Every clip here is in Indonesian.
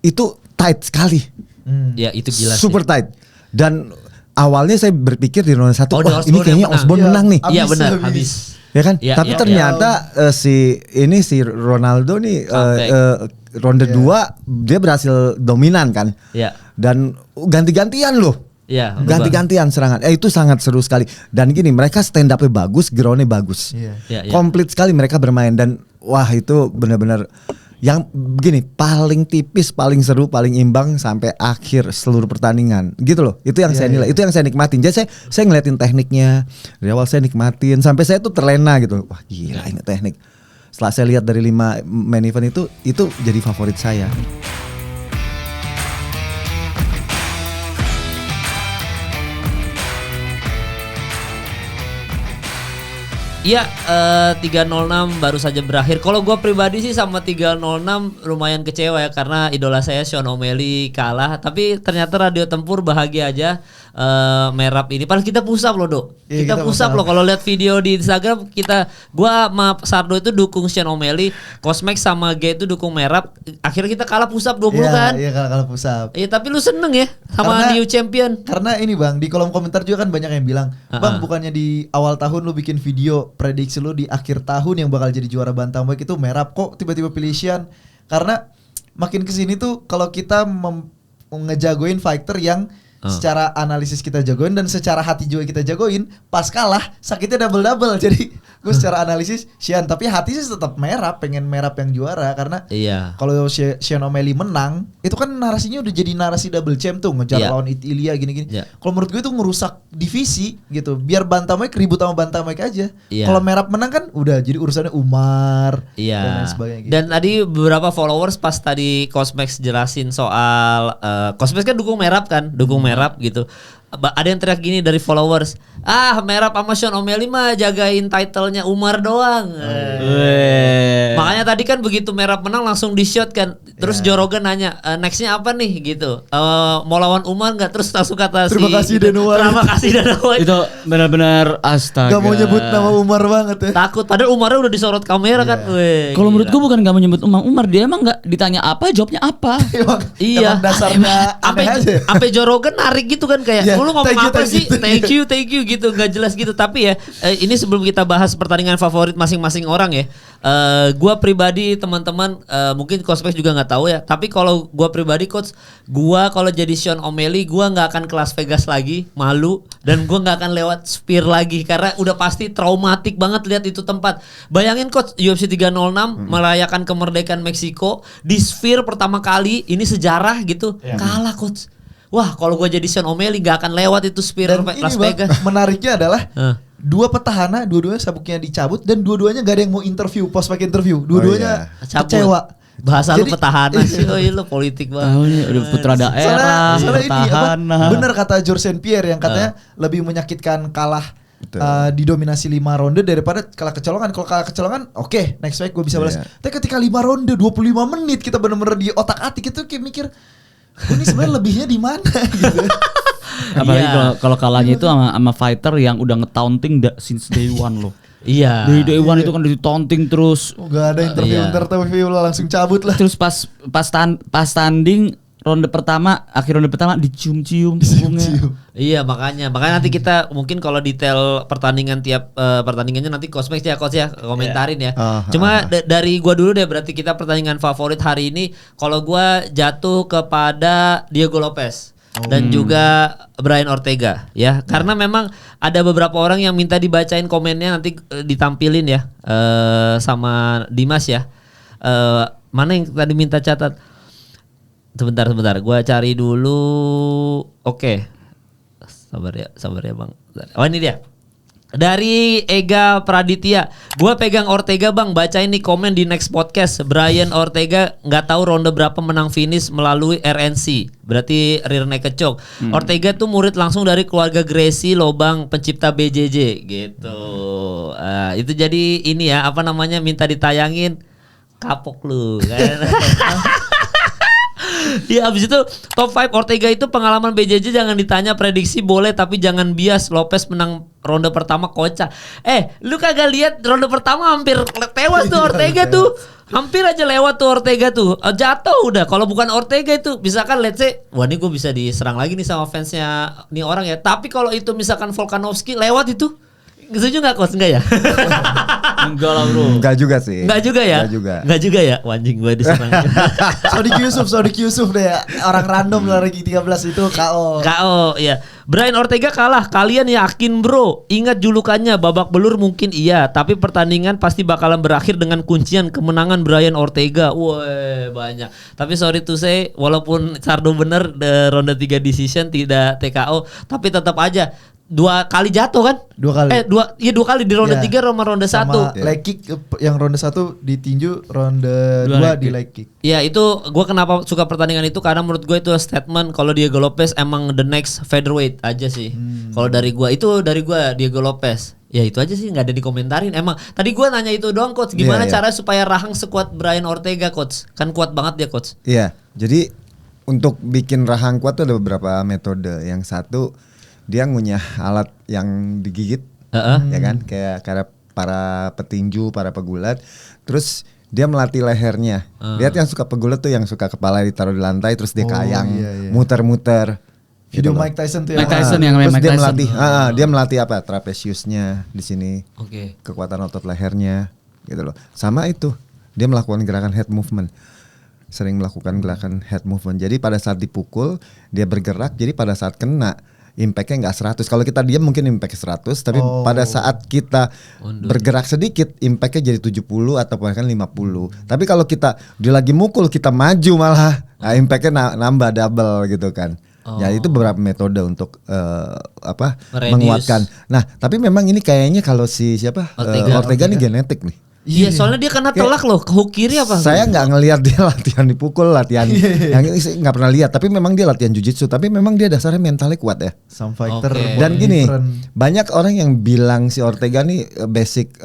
itu tight sekali. Ya itu gila sih. Super tight. Dan awalnya saya berpikir di ronde 1 wah ini Osborne kayaknya Osborne menang nih. Iya benar habis. Ya kan? Ya, tapi ternyata si Ronaldo nih ronde 2 dia berhasil dominan kan. Iya. Dan ganti-gantian loh. Iya. Ganti-gantian serangan. Itu sangat seru sekali. Dan gini mereka stand up-nya bagus, ground-nya bagus. Iya. Komplit sekali mereka bermain dan wah itu benar-benar yang begini paling tipis, paling seru, paling imbang sampai akhir seluruh pertandingan gitu loh. Itu yang saya nilai, itu yang saya nikmatin. Jadi saya ngeliatin tekniknya dari awal, saya nikmatin sampai saya tuh terlena gitu. Wah gila ini teknik. Setelah saya lihat dari 5 main event itu jadi favorit saya. Iya, 306 baru saja berakhir. Kalau gue pribadi sih sama 306 lumayan kecewa ya karena idola saya Sean O'Malley kalah. Tapi ternyata Radio Tempur bahagia aja merap ini. Padahal kita push up loh Dok. Iya, kita push up loh. Kalau lihat video di Instagram gua sama Sardo itu dukung Sean O'Malley, Cosmax sama G itu dukung merap. Akhirnya kita kalah push up 20 kan? Iya kalah push up. Iya tapi lu seneng ya sama Karena, New Champion. Karena ini Bang, di kolom komentar juga kan banyak yang bilang, Bang bukannya di awal tahun lu bikin video prediksi lu di akhir tahun yang bakal jadi juara bantamweight itu merap, kok tiba-tiba pilih Sean? Karena makin kesini tuh kalau kita ngejagoin fighter yang secara analisis kita jagoin dan secara hati juga kita jagoin, pas kalah sakitnya double jadi gue secara analisis Sean, tapi hati sih tetap merap, pengen merap yang juara karena kalau Sean O'Malley menang itu kan narasinya udah jadi narasi double champ tuh, ngejar lawan Ilya gini-gini. Kalau menurut gue itu ngerusak divisi gitu, biar bantamweight ribut sama bantamweight aja. Kalau merap menang kan udah jadi urusannya Umar dan lain sebagainya gitu. Dan tadi beberapa followers pas tadi Cosmax jelasin soal Cosmax kan dukung merap merap gitu. Ada yang teriak gini dari followers, merap sama Sean O'Malley mah jagain title-nya Umar doang. Makanya tadi kan begitu merap menang langsung di shot kan. Terus Joe Rogan nanya, nextnya apa nih gitu, mau lawan Umar nggak? Terus langsung kata terima kasih Dana White. Terima kasih Dana White. Itu benar-benar astaga. Gak mau nyebut nama Umar banget ya. Takut, padahal Umarnya udah disorot kamera kan. Kalau menurut gue bukan gak mau nyebut Umar, dia emang gak ditanya apa, jawabnya apa. Emang dasarnya aneh aja. Sampai Joe Rogan narik gitu kan kayak, lu ngomong apa sih? Thank you gitu, nggak jelas gitu. Tapi ya, ini sebelum kita bahas pertandingan favorit masing-masing orang ya, gua pribadi teman-teman mungkin Cosmax juga nggak tahu ya. Tapi kalau gua pribadi coach, gua kalau jadi Sean O'Malley, gua nggak akan ke Las Vegas lagi, malu, dan gua nggak akan lewat Sphere lagi karena udah pasti traumatik banget lihat itu tempat. Bayangin coach, UFC 306 merayakan kemerdekaan Meksiko di Sphere pertama kali, ini sejarah gitu, kalah coach. Wah, kalau gue jadi Sean O'Malley gak akan lewat itu Sphere Las Vegas. Menariknya adalah dua petahana, dua-duanya sabuknya dicabut dan dua-duanya gak ada yang mau interview, post pakai interview. Dua-duanya kecewa. Bahasa lu petahana sih, lu politik banget. Udah putra daerah, petahana. Ini bener kata George St. Pierre yang katanya lebih menyakitkan kalah didominasi 5 ronde daripada kalah kecolongan. Kalau kalah kecolongan, oke, next week gue bisa balas. Tapi ketika 5 ronde 25 menit kita bener-bener di otak-atik itu kayak mikir, ini sebenarnya lebihnya di mana gitu. Apalagi kalau kalahnya itu sama fighter yang udah nge-taunting since day one loh. Iya. Dari day one itu kan di-taunting terus. Gak ada interview langsung cabut lah. Terus pas tanding akhir ronde pertama dicium-cium punggungnya. Iya makanya nanti kita mungkin kalau detail pertandingan tiap pertandingannya nanti Cosmax ya coach ya komentarin ya. Cuma dari gua dulu deh, berarti kita pertandingan favorit hari ini kalau gua jatuh kepada Diego Lopez dan juga Brian Ortega ya. Karena memang ada beberapa orang yang minta dibacain komennya, nanti ditampilin ya sama Dimas ya. Mana yang tadi minta catat? Sebentar, gua cari dulu. Oke. Sabar ya Bang. Oh ini dia. Dari Ega Praditya, gua pegang Ortega Bang, bacain nih komen di next podcast. Brian Ortega nggak tahu ronde berapa menang finish melalui RNC, berarti rear naked choke. Ortega tuh murid langsung dari keluarga Gracie Lobang, pencipta BJJ gitu. Itu jadi ini ya, apa namanya, minta ditayangin, kapok lu kan. Iya, abis itu top 5 Ortega itu pengalaman BJJ jangan ditanya, prediksi boleh tapi jangan bias. Lopez menang ronde pertama kocak. Lu kagak lihat ronde pertama hampir tewas tuh Ortega tuh. Hampir aja lewat tuh Ortega tuh. Jatuh udah. Kalau bukan Ortega itu misalkan let's say, wah ini gue bisa diserang lagi nih sama fansnya nih orang ya. Tapi kalau itu misalkan Volkanovski lewat itu, setuju gak Coach? Enggak ya? Enggak lah bro. Enggak juga sih. Enggak juga ya? Enggak juga ya? Anjing gue diserang. Sodik Yusuf deh ya. Orang random lagi 13 itu KO. KO ya. Brian Ortega kalah. Kalian yakin bro? Ingat julukannya, babak belur mungkin iya, tapi pertandingan pasti bakalan berakhir dengan kuncian kemenangan Brian Ortega. Woi, banyak. Tapi sorry to say, walaupun Sardo bener ronde 3 decision tidak TKO, tapi tetap aja 2 kali jatuh kan? 2 kali. 2 kali di ronde 3 sama ronde 1. Sama leg kick yang ronde 1 ditinju, ronde 2 di leg kick. Ya itu gue kenapa suka pertandingan itu karena menurut gue itu statement kalau Diego Lopez emang the next featherweight aja sih. Kalau dari gue Diego Lopez. Ya itu aja sih, nggak ada dikomentarin. Emang tadi gue nanya itu doang Coach. Gimana cara supaya rahang sekuat Brian Ortega Coach? Kan kuat banget dia Coach. Iya. Jadi untuk bikin rahang kuat tuh ada beberapa metode. Yang satu dia ngunyah alat yang digigit, ya kan, kayak para petinju, para pegulat. Terus dia melatih lehernya. Lihat yang suka pegulat tuh yang suka kepala ditaruh di lantai, terus dia kayang, muter-muter. Video gitu Mike Tyson tuh Mike Tyson yang terus Mike dia Tyson. melatih, dia melatih apa? Trapesiusnya di sini, kekuatan otot lehernya, gitu loh. Sama itu, dia melakukan gerakan head movement. Sering melakukan gerakan head movement. Jadi pada saat dipukul dia bergerak. Jadi pada saat kena impactnya nggak 100. Kalau kita diam mungkin impactnya 100, tapi pada saat kita bergerak sedikit impactnya jadi 70 atau bahkan 50. Tapi kalau dia lagi mukul kita maju malah, nah, impactnya nambah double gitu kan. Ya itu beberapa metode untuk menguatkan. Nah tapi memang ini kayaknya kalau si Ortega nih genetik nih. Iya, soalnya dia kena telak loh, ke hook kiri apa? Saya nggak ngelihat dia latihan dipukul, latihan yang nggak pernah lihat. Tapi memang dia latihan jujitsu. Tapi memang dia dasarnya mentalnya kuat ya. Some fighter. Dan gini, banyak orang yang bilang si Ortega nih basic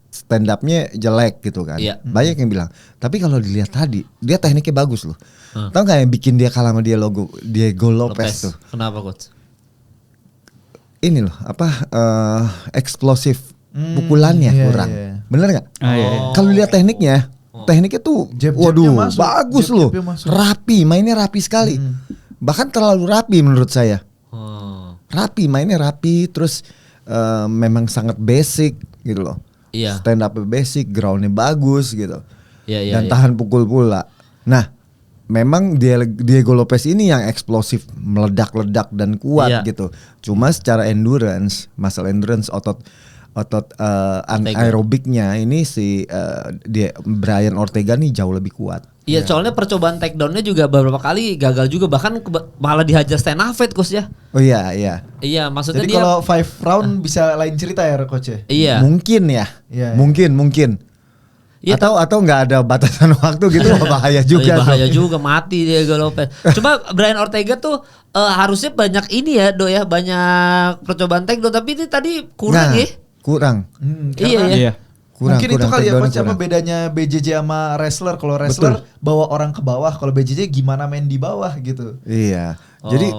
stand up-nya jelek gitu kan. Banyak yang bilang. Tapi kalau dilihat tadi, dia tekniknya bagus loh. Tahu nggak yang bikin dia kalah sama Diego Lopez tuh? Kenapa Coach? Ini loh, eksplosif. Pukulannya kurang. Bener nggak? Kalau lihat tekniknya tuh waduh masuk, bagus loh. Rapi, mainnya rapi sekali. Bahkan terlalu rapi menurut saya. Rapi, mainnya rapi, terus memang sangat basic gitu loh. Stand up basic, groundnya bagus gitu. Dan tahan pukul pula. Nah, memang Diego Lopez ini yang eksplosif, meledak-ledak dan kuat gitu. Cuma secara endurance, muscle endurance, otot anaerobiknya ini Brian Ortega nih jauh lebih kuat. Iya, soalnya percobaan takedownnya juga beberapa kali gagal juga, bahkan malah dihajar Stenafet Coach ya. Oh iya. Iya, maksudnya jadi dia kalau 5 round bisa lain cerita ya Coach ya. Iya. Mungkin ya. Mungkin. Ya, atau nggak ada batasan waktu gitu bahaya juga. Bahaya juga, mati Diego Lopez. Cuma Brian Ortega tuh harusnya banyak ini ya, banyak percobaan takedown, tapi ini tadi kurang ya. Kurang. Iya. Mungkin itu kali ya Coach, apa bedanya BJJ sama wrestler. Kalau wrestler bawa orang ke bawah, kalau BJJ gimana main di bawah gitu. Iya. Jadi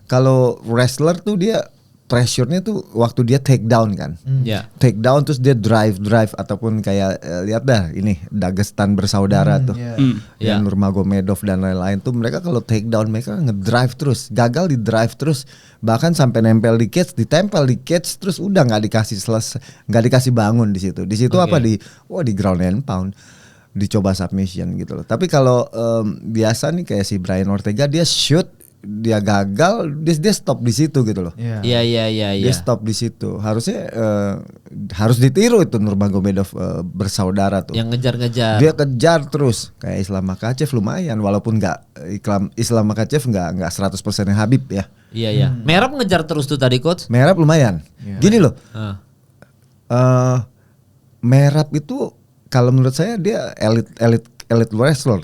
kalau wrestler tuh dia pressure-nya tuh waktu dia take down kan. Take down terus dia drive ataupun kayak lihat dah ini Dagestan bersaudara tuh. Dan Nurmagomedov dan lain-lain tuh mereka kalau take down mereka ngedrive terus, gagal di drive terus, bahkan sampai nempel di cage, ditempel di cage terus udah nggak dikasih bangun di situ. Di situ di ground and pound. Dicoba submission gitu loh. Tapi kalau biasa nih kayak si Brian Ortega dia shoot, dia gagal, dia stop di situ gitu loh. Iya. Dia stop di situ. Harusnya harus ditiru itu Nurmagomedov bersaudara tuh. Yang ngejar-ngejar. Dia kejar terus kayak Islam Makhachev lumayan, walaupun Islam Makhachev nggak 100% Habib ya. Iya. Merab ngejar terus tuh tadi Coach. Merab lumayan. Gini loh. Merab itu kalau menurut saya dia elite wrestler.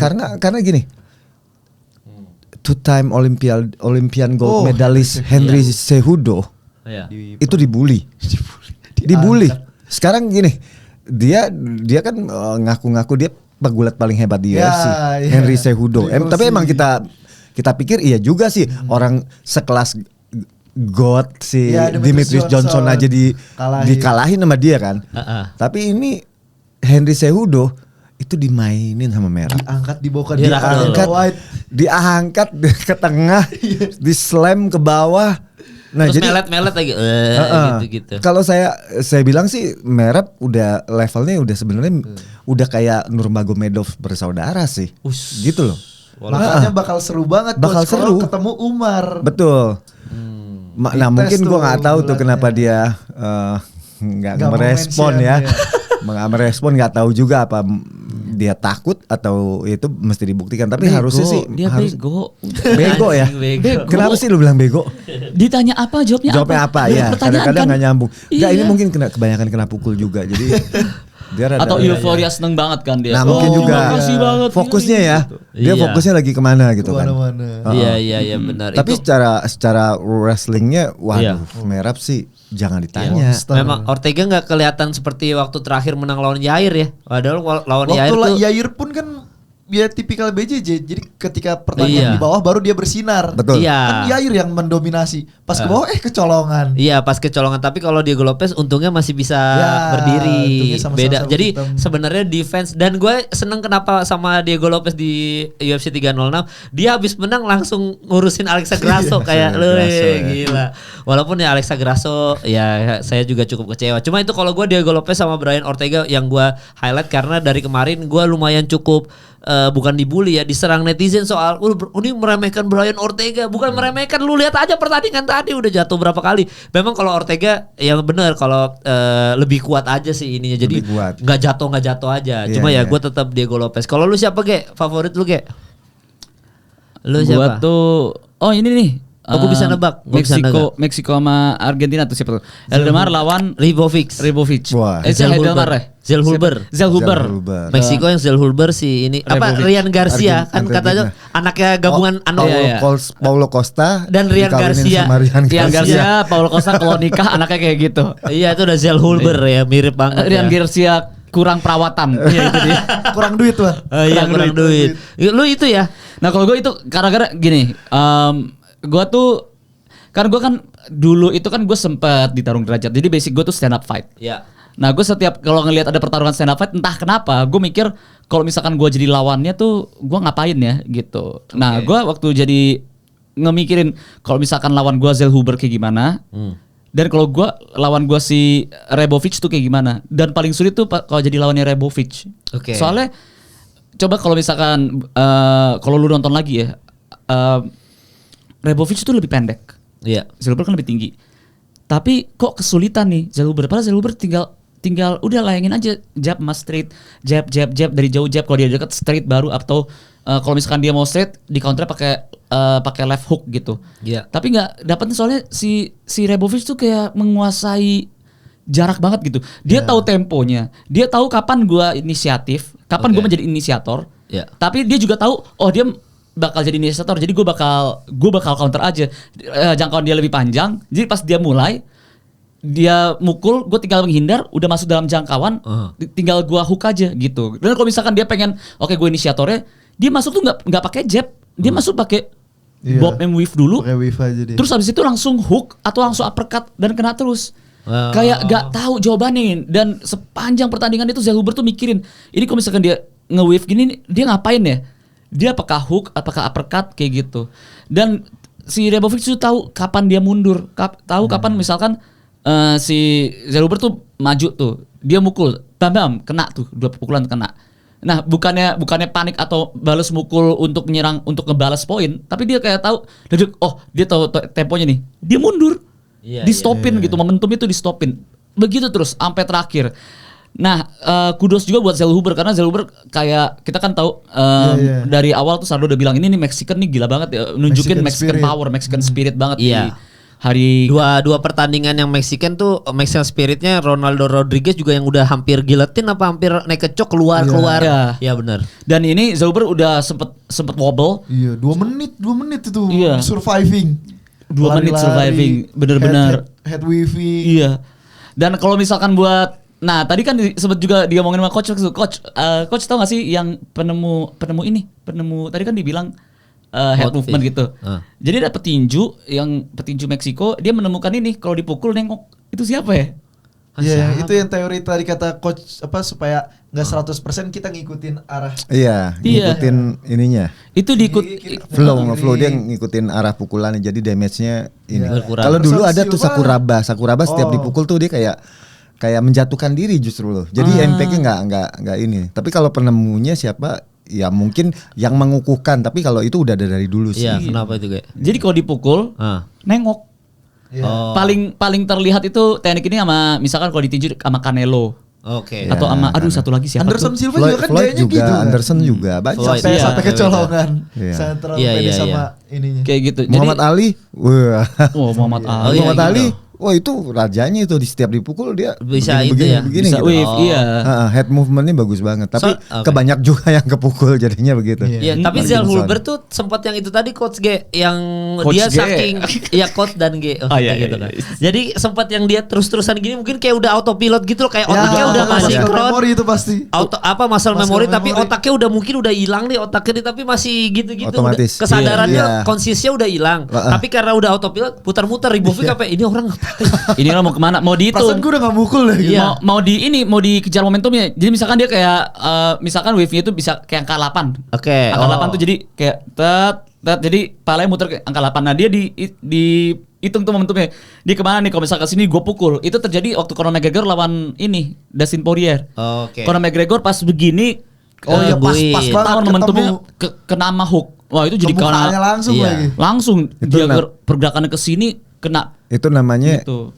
Karena gini. Two-time Olympian gold medalist Henry Cejudo itu dibully. Sekarang gini, dia kan ngaku-ngaku dia pegulat paling hebat di Ya, UFC, iya. Henry Cejudo. Di Tapi UFC. emang kita pikir iya juga sih orang sekelas God si Ya, Demetrius Johnson aja dikalahin sama dia kan. Tapi ini Henry Cejudo itu dimainin sama Merab. Diangkat dibawa ke Diangkat ke tengah, di slam ke bawah. Nah, terus jadi melet lagi gitu. Kalau saya bilang sih Merab udah levelnya udah sebenarnya udah kayak Nurmagomedov bersaudara sih. Gitu loh. Makanya bakal seru banget Bakal Coach kalau seru. ketemu Umar. Betul. Nah, mungkin gua nggak tahu tuh kenapa dia nggak Nggak mau merespon mention, ya. ya. Nggak merespon, nggak tahu juga apa dia takut atau itu mesti dibuktikan. Tapi Bego, harusnya sih dia harus bego. bego ya. Anjing, bego. Kenapa sih lu bilang bego? Ditanya apa jawabnya Apa ya? Pertanyaan Kadang-kadang kan. nggak nyambung. Nggak, Iya. ini mungkin kebanyakan kena pukul juga. Jadi dia rada- Atau euforia seneng banget kan dia. Nah, mungkin juga makasih banget. fokusnya ya. Dia Iya. fokusnya lagi kemana gitu kan. Kemana-mana. Iya benar. Tapi Itu secara wrestlingnya, waduh, Iya. Merab sih jangan ditanya. Monster. memang Ortega nggak kelihatan seperti waktu terakhir menang lawan Yair ya. Padahal lawan Yair Waktu tuh Yair pun kan dia tipikal BJJ. Jadi ketika Iya. pertandingan di bawah baru dia bersinar. Betul. Iya. Kan Yair yang mendominasi. Pas ke bawah kecolongan. Iya pas kecolongan, tapi kalau Diego Lopez untungnya masih bisa Ya, berdiri. untungnya sama-sama Beda. sabuk Jadi hitam. sebenarnya defense, dan gue seneng kenapa sama Diego Lopez di UFC 306, dia habis menang langsung ngurusin Alexa Grasso kayak lu Grasso, ya. gila. Walaupun ya Alexa Grasso ya saya juga cukup kecewa. Cuma itu kalau gue Diego Lopez sama Brian Ortega yang gue highlight karena dari kemarin gue lumayan cukup bukan dibully ya, diserang netizen soal ini meremehkan Brian Ortega. Bukan meremehkan, lu lihat aja pertandingan tadi udah jatuh berapa kali. Memang kalau Ortega yang benar kalau lebih kuat aja sih ininya, jadi Lebih kuat. nggak jatuh aja. Iya, Cuma ya iya. gue tetap Diego Lopez. Kalau lu siapa Ge? Favorit lu Ge? Lu Gua siapa? tuh ini nih. Oh, gua bisa nebak. Gua bisa Meksiko sama Argentina tuh siapa tuh? Eldemar lawan Ribovic. Wah. Eldemar ya? Zellhuber. Zellhuber. Meksiko yang Zellhuber si ini apa Ribovic. Rian Garcia kan Argentina. katanya anaknya gabungan Paulo, Iya. Paulo Costa Dan Rian dikawinin Garcia. sama Rian Rian Garcia. Garcia, Paulo Costa kalau nikah anaknya kayak gitu. Iya itu udah Zellhuber ya, mirip banget Rian ya. Garcia kurang perawatan. Iya itu dia. Kurang duit tuh. Iya kurang duit. Lu itu ya. Nah kalau gue itu gara-gara gini, gue tuh kan gue kan dulu itu kan gue sempet di tarung derajat, jadi basic gue tuh stand up fight. Ya. Nah gue setiap kalau ngelihat ada pertarungan stand up fight, entah kenapa gue mikir kalau misalkan gue jadi lawannya tuh gue ngapain ya gitu. Nah gue waktu jadi ngemikirin kalau misalkan lawan gue Zellhuber kayak gimana, dan kalau gue lawan gue si Rebovic tuh kayak gimana. Dan paling sulit tuh kalau jadi lawannya Rebovic. Oke. Soalnya coba kalau misalkan kalau lu nonton lagi ya, Rebovic tuh lebih pendek. Iya. Zellhuber kan lebih tinggi. Tapi kok kesulitan nih Zellhuber. Padahal Zellhuber tinggal udah layangin aja jab mas straight, jab dari jauh jab, kalau dia dekat straight baru, atau kalau misalkan dia mau straight di counter pakai left hook gitu. Iya. Tapi nggak dapetnya soalnya si Rebovic tuh kayak menguasai jarak banget gitu. Dia tahu temponya. Dia tahu kapan gua inisiatif, kapan gua menjadi inisiator. Iya. Tapi dia juga tahu dia bakal jadi inisiator, jadi gue bakal counter aja. Jangkauan dia lebih panjang, jadi pas dia mulai dia mukul, gue tinggal menghindar, udah masuk dalam jangkauan, tinggal gue hook aja gitu. Dan kalau misalkan dia pengen, oke gue inisiatornya, dia masuk tuh nggak pakai jab, dia masuk pakai bob and weave dulu, Pakai wave aja deh. terus habis itu langsung hook atau langsung uppercut dan kena terus. Kayak gak tahu jawabannya. Dan sepanjang pertandingan itu Zellhuber tuh mikirin, ini kalau misalkan dia nge-wave gini, dia ngapain ya? Dia apakah hook, apakah uppercut kayak gitu. Dan si Rebovic tuh tahu kapan dia mundur, tahu kapan misalkan si Zellhuber tuh maju tuh, dia mukul, bam kena tuh 2 pukulan kena. Nah bukannya panik atau balas mukul untuk menyerang untuk ngebalas poin, tapi dia kayak tahu, dia tahu temponya nih, dia mundur, di stopin gitu, momentum itu di stopin, begitu terus sampai terakhir. Nah, kudos juga buat Zellhuber karena Zellhuber kayak kita kan tahu dari awal tuh Sardo udah bilang ini nih Mexican nih gila banget ya, nunjukin Mexican power, Mexican spirit banget di hari Dua pertandingan yang Mexican tuh, Mexican spiritnya Ronaldo Rodriguez juga yang udah hampir giletin apa hampir naik kecok keluar. Iya benar. Dan ini Zellhuber udah sempet wobble. Iya, 2 menit itu Iya. surviving. 2 menit surviving, bener-bener. Head weaving. Iya. Dan kalau misalkan buat Nah tadi kan sempat juga diomongin sama coach tau gak sih yang penemu tadi kan dibilang head movement gitu. Jadi ada petinju Meksiko, dia menemukan ini kalau dipukul nengok, itu siapa ya? Iya, itu yang teori tadi kata coach supaya nggak 100% kita ngikutin arah. Iya, ngikutin ininya. Itu Flow dia ngikutin arah pukulannya, jadi damage-nya ini. Berkurang. Kalau dulu ada tuh Sakuraba setiap dipukul tuh dia kayak menjatuhkan diri justru loh. Jadi impact-nya nggak ini. Tapi kalau penemunya siapa? Ya mungkin yang mengukuhkan. Tapi kalau itu udah ada dari dulu sih. Iya, kenapa itu kayak? Jadi kalau dipukul, nengok. Paling terlihat itu teknik ini sama misalkan kalau ditinju sama Canelo. Oke. Atau sama satu lagi siapa Anderson tuh? Silva juga kan Floyd kayaknya juga, gitu. Anderson juga banyak. Sampai kecolongan. Iya. Sangat terlalu pede sama ininya. Kayak gitu. Muhammad Ali, wah. Muhammad Ali. Muhammad iya, Ali, gitu. wah itu rajanya itu di setiap dipukul dia Bisa begini, itu ya? begini, Bisa gitu. wave, iya. Head movementnya bagus banget. Tapi Okay. kebanyak juga yang kepukul jadinya begitu. Iya, tapi Zal Hulber tuh sempat yang itu tadi coach G yang Coach dia G. saking ya coach dan G. Iya, gitu iya, kan. iya. Jadi sempat yang dia terus-terusan gini mungkin kayak udah autopilot gitu loh, kayak Ya, otaknya udah nggak muscle sinkron. memory itu pasti. Muscle memory tapi memory. otaknya udah mungkin udah hilang nih otaknya nih, tapi masih gitu-gitu. Otomatis. Kesadarannya Iya. konsisnya udah hilang. Tapi karena udah autopilot putar-putar Ribovic apa ini orang ngapain? Ini orang mau kemana? Mau dihitung. Perasaan gue udah gak mukul deh. Iya. Mau dikejar momentumnya. Jadi misalkan dia kayak misalkan wave-nya itu bisa kayak angka 8. Oke. Angka 8 tuh jadi kayak jadi palanya muter ke angka 8. Nah, dia hitung tuh momentumnya. Dia kemana nih kalau misalkan kesini gue pukul. Itu terjadi waktu Conor McGregor lawan ini Dustin Poirier. Oke. Conor McGregor pas begini Iya pas Buin. banget tahun momentumnya ketemu. kena sama hook. Wah, itu jadi Mukanya langsung Iya. lagi. langsung Itu dia pergerakannya ke sini kena Itu namanya gitu.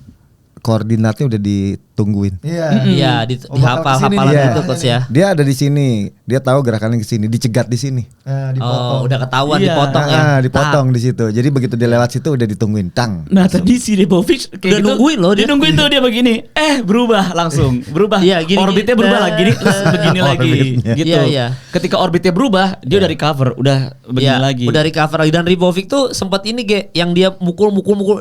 koordinatnya udah ditungguin. Iya. Iya, dihafal-hafalan Iya. itu coach ya. Dia ada di sini, dia tahu gerakannya ke sini, dicegat di sini. Nah, Oh, udah ketahuan Iya. dipotong ya. Dipotong di situ. Jadi begitu dia lewat situ udah ditungguin, tang. Nah tadi si Ribovic kayak Udah gitu, nungguin loh dia. nungguin tuh dia begini, berubah langsung, berubah. Iya, gini, orbitnya gini. berubah lagi, terus begini lagi, Orbitnya. gitu. Iya, iya. Ketika orbitnya berubah, dia udah recover, udah begini Iya, lagi. udah recover lagi. Dan Ribovic tuh sempat ini yang dia mukul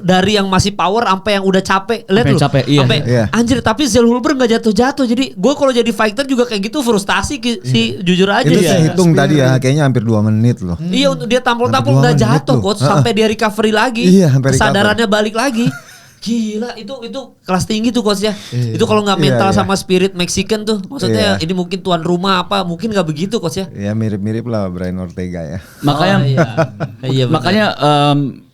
dari yang masih power sampai yang udah capek. Lihat Sampai lu. capek, iya. Sampai Iya. anjir, tapi Zal Hulber enggak jatuh-jatuh. Jadi gue kalau jadi fighter juga kayak gitu frustasi sih, jujur aja. Itu ya. saya hitung tadi ya, kayaknya hampir 2 menit loh. Iya, untuk dia tampol-tampol Hampir nggak 2 menit jatuh tuh. coach sampai dia recovery lagi. Iya, sampai kesadarannya balik lagi. Gila, itu kelas tinggi tuh coach ya. Iya. Itu kalau nggak Iya, mental iya. sama spirit Mexican tuh. Maksudnya Iya. ini mungkin tuan rumah apa, mungkin nggak begitu coach ya. Ya mirip-mirip lah Brian Ortega ya. Makanya, Oh, iya. Iya, benar. makanya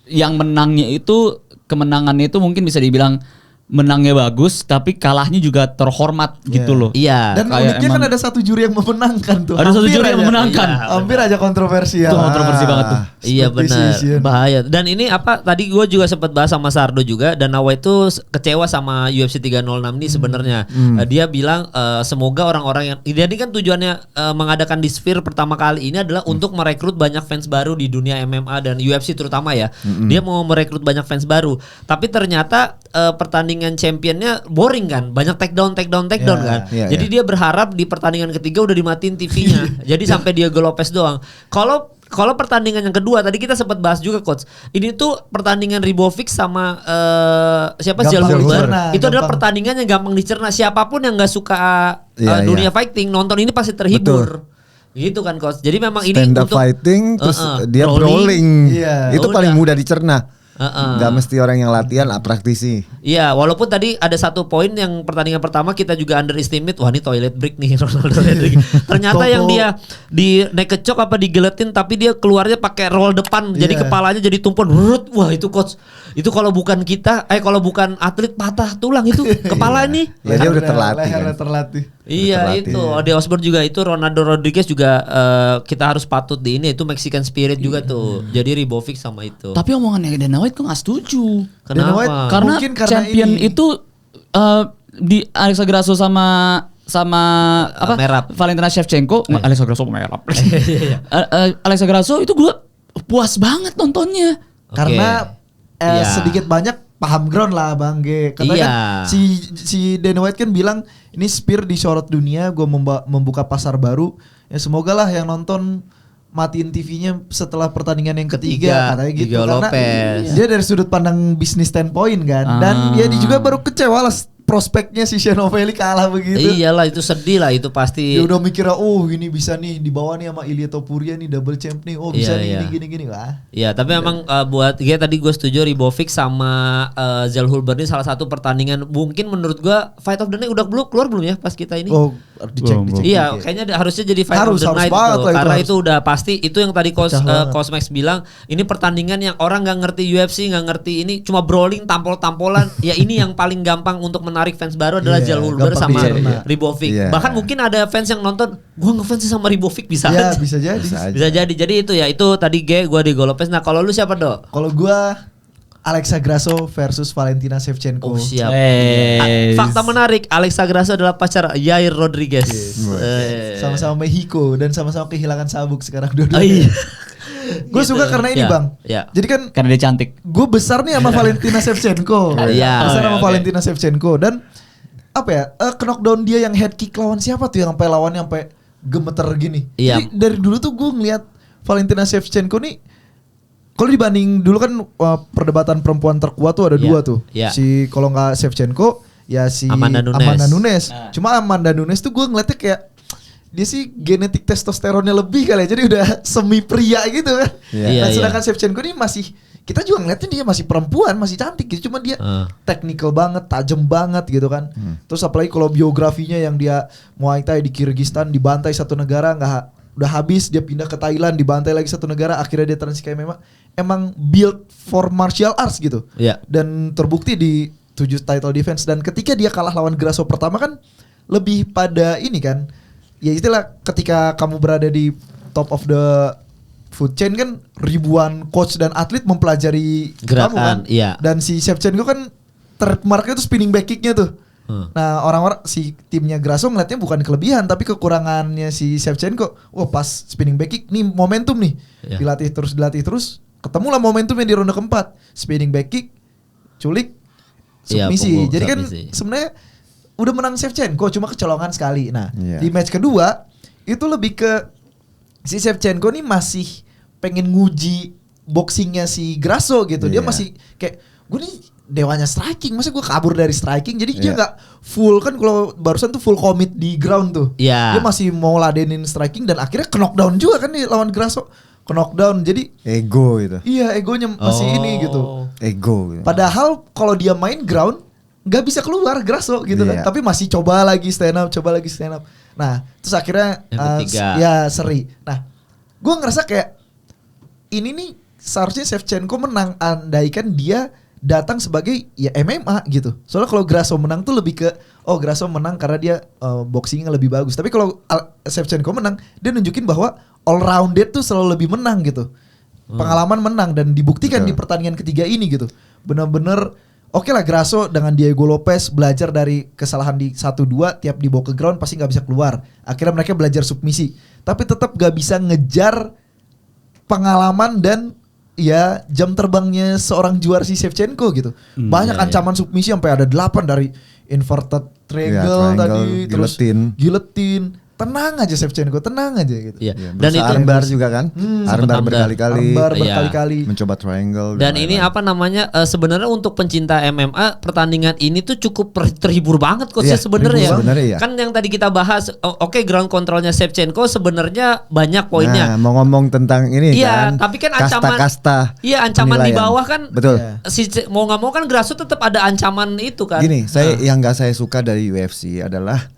yang menangnya itu kemenangannya itu mungkin bisa dibilang menangnya bagus, tapi kalahnya juga terhormat gitu loh. Iya. Dan Kayak uniknya kan emang- ada satu juri yang memenangkan tuh. Ada satu Hampir juri yang aja. memenangkan. Iya. Hampir aja kontroversial. Itu kontroversi banget tuh. Iya Split benar, decision. bahaya. Dan ini apa tadi gue juga sempat bahas sama Sardo juga, dan Nawa itu kecewa sama UFC 306 ini sebenarnya. Dia bilang semoga orang-orang yang dia ini kan tujuannya mengadakan di Sphere pertama kali ini adalah untuk merekrut banyak fans baru di dunia MMA dan UFC terutama ya. Dia mau merekrut banyak fans baru. Tapi ternyata pertandingan championnya boring kan, banyak take down kan. Iya, Jadi dia berharap di pertandingan ketiga udah dimatiin TV-nya. Jadi sampai Diego Lopez doang. Kalau pertandingan yang kedua tadi kita sempat bahas juga coach. Ini tuh pertandingan Ribovic sama siapa Zal Gampang Hulber. dicerna, Itu adalah gampang. pertandingan yang gampang dicerna. Siapapun yang nggak suka Iya, dunia iya. fighting nonton ini pasti terhibur. Gitu kan coach. Jadi memang ini Stand up untuk fighting terus dia rolling. brawling. Iya. Itu paling Udah. mudah dicerna. Gak mesti orang yang latihan praktisi. Iya, walaupun tadi ada satu poin yang pertandingan pertama kita juga underestimate, wah ini toilet break nih Ronaldo Rodriguez. Ternyata yang dia di naked choke apa digeletin tapi dia keluarnya pakai roll depan, jadi Iya. kepalanya jadi tumpul. Wah itu coach, itu kalau bukan kita, kalau bukan atlet patah tulang itu kepala nih. Ya dia udah terlatih Lehernya kan. terlatih. Iya terlatih, itu, ya. Ode Osborne juga itu, Ronaldo Rodriguez juga kita harus patut di ini, itu Mexican spirit juga tuh. Jadi Ribovic sama itu. Tapi omongannya Dana White kok gak setuju. Dana White Kenapa? Karena Mungkin karena champion ini. itu di Alexa Grasso sama apa? Merab. Valentina Shevchenko, Alexa Grasso merab. Alexa Grasso itu gue puas banget nontonnya. Oke. Karena Iya. sedikit banyak paham ground lah Bang G. Karena Iya. kan si Dana White kan bilang ini Spear disorot dunia, gue membuka pasar baru. Ya semoga lah yang nonton matiin TV-nya setelah pertandingan yang ketiga katanya gitu. Diego Karena Lopez. dia dari sudut pandang bisnis standpoint kan. Dan dia juga baru kecewa lah prospeknya si Sean O'Malley kalah begitu. Iyalah itu sedih lah itu pasti. Dia udah mikirnya, oh ini bisa nih dibawa nih sama Ilia Topuria nih double champ nih. Oh bisa nih gini. Wah. Iya, tapi memang buat tadi gue setuju Ribovic sama Zal Hulber ini salah satu pertandingan mungkin menurut gue Fight of the Night udah keluar belum ya pas kita ini? Oh, dicek. Iya, kayaknya harusnya jadi Fight of the Night tuh. Karena itu udah pasti itu yang tadi Cosmax bilang, ini pertandingan yang orang nggak ngerti UFC, nggak ngerti ini cuma brawling, tampol-tampolan. Ya ini yang paling gampang untuk menarik fans baru adalah Zal Hulber sama Ribovic. Bahkan mungkin ada fans yang nonton, gua ngefans sama Ribovic bisa aja. Bisa jadi. Bisa jadi. Jadi itu ya, itu tadi gua di Golopes. Nah, kalau lu siapa, Dok? Kalau gua Alexa Grasso versus Valentina Shevchenko. Oh, siap. Fakta menarik, Alexa Grasso adalah pacar Yair Rodriguez. Sama-sama Mexico dan sama-sama kehilangan sabuk sekarang dua-duanya. Gue suka karena ini bang. Jadi kan karena dia cantik. Gue besar nih sama Valentina Shevchenko. Besar sama Valentina Shevchenko dan apa ya? Knockdown dia yang head kick lawan siapa tuh yang sampai lawannya sampai gemeter gini. Jadi dari dulu tuh gue ngeliat Valentina Shevchenko nih. Kalau dibanding dulu kan perdebatan perempuan terkuat tuh ada dua tuh. Si kalau nggak Shevchenko ya si Amanda Nunes. Cuma Amanda Nunes tuh gue ngeliatnya kayak dia sih genetik testosteronnya lebih kali ya, jadi udah semi pria gitu kan. Sedangkan Shevchenko ini masih, kita juga ngeliatnya dia masih perempuan, masih cantik gitu, cuma dia technical banget, tajam banget gitu kan. Terus apalagi kalau biografinya yang dia Muay Thai di Kyrgyzstan, dibantai satu negara udah habis, dia pindah ke Thailand, dibantai lagi satu negara, akhirnya dia transisi ke MMA. Emang build for martial arts gitu. Dan terbukti di 7 title defense, dan ketika dia kalah lawan Grasso pertama kan lebih pada ini kan. Ya itulah, ketika kamu berada di top of the food chain kan, ribuan coach dan atlet mempelajari gerakan, kamu kan. Dan si Shevchenko kan trademarknya tuh spinning back kicknya tuh. Nah orang-orang si timnya Grasso ngeliatnya bukan kelebihan tapi kekurangannya si Shevchenko. Wah pas spinning back kick nih momentum nih. Dilatih terus. Ketemulah momentumnya di ronde keempat. Spinning back kick, culik, submisi. Jadi kan sebenarnya udah menang Shevchenko, cuma kecolongan sekali. Nah, di match kedua itu lebih ke si Shevchenko nih masih pengen nguji boxingnya si Grasso gitu. Dia masih kayak, gue nih dewanya striking, masa gue kabur dari striking. Jadi dia gak full kan, kalau barusan tuh full commit di ground tuh. Dia masih mau ladenin striking dan akhirnya knockdown juga kan nih lawan Grasso. Knockdown, jadi ego itu. Iya, egonya masih ini gitu. Ego gitu. Padahal kalau dia main ground nggak bisa keluar Grasso gitu kan, tapi masih coba lagi stand up. Nah terus akhirnya seri. Nah gue ngerasa kayak ini nih seharusnya Shevchenko menang andaikan dia datang sebagai ya MMA gitu. Soalnya kalau Grasso menang tuh lebih ke Grasso menang karena dia boxingnya lebih bagus. Tapi kalau Shevchenko menang, dia nunjukin bahwa all rounded tuh selalu lebih menang gitu. Pengalaman menang dan dibuktikan di pertandingan ketiga ini gitu. Bener-bener oke lah, Grasso dengan Diego Lopez belajar dari kesalahan di 1-2, tiap dibawa ke ground pasti gak bisa keluar. Akhirnya mereka belajar submisi. Tapi tetap gak bisa ngejar pengalaman dan ya jam terbangnya seorang juara si Shevchenko gitu. Banyak ancaman submisi sampai ada 8 dari inverted triangle tadi, terus guillotine. Tenang aja Shevchenko, tenang aja gitu. Dan itu armbar juga kan, armbar berkali-kali, mencoba triangle. Dan ini apa namanya, sebenarnya untuk pencinta MMA pertandingan ini tuh cukup terhibur banget coach sebenarnya. Kan yang tadi kita bahas, ground controlnya Shevchenko sebenarnya banyak poinnya. Nah, mau ngomong tentang ini kan, tapi kan ancaman kasta. Iya, ancaman penilaian di bawah kan. Betul. Mau nggak mau kan Grasso tetap ada ancaman itu kan. Gini, yang nggak saya suka dari UFC adalah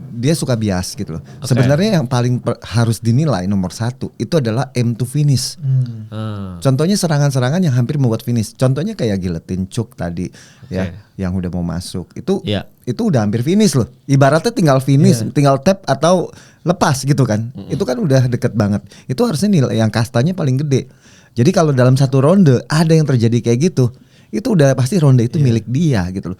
dia suka bias gitu loh. Sebenarnya yang paling harus dinilai nomor 1 itu adalah aim to finish. Contohnya serangan-serangan yang hampir membuat finish. Contohnya kayak guillotine choke tadi yang udah mau masuk. Itu udah hampir finish loh. Ibaratnya tinggal finish, tinggal tap atau lepas gitu kan. Itu kan udah deket banget. Itu harusnya nilai yang kastanya paling gede. Jadi kalau dalam satu ronde ada yang terjadi kayak gitu, itu udah pasti ronde itu milik dia gitu loh.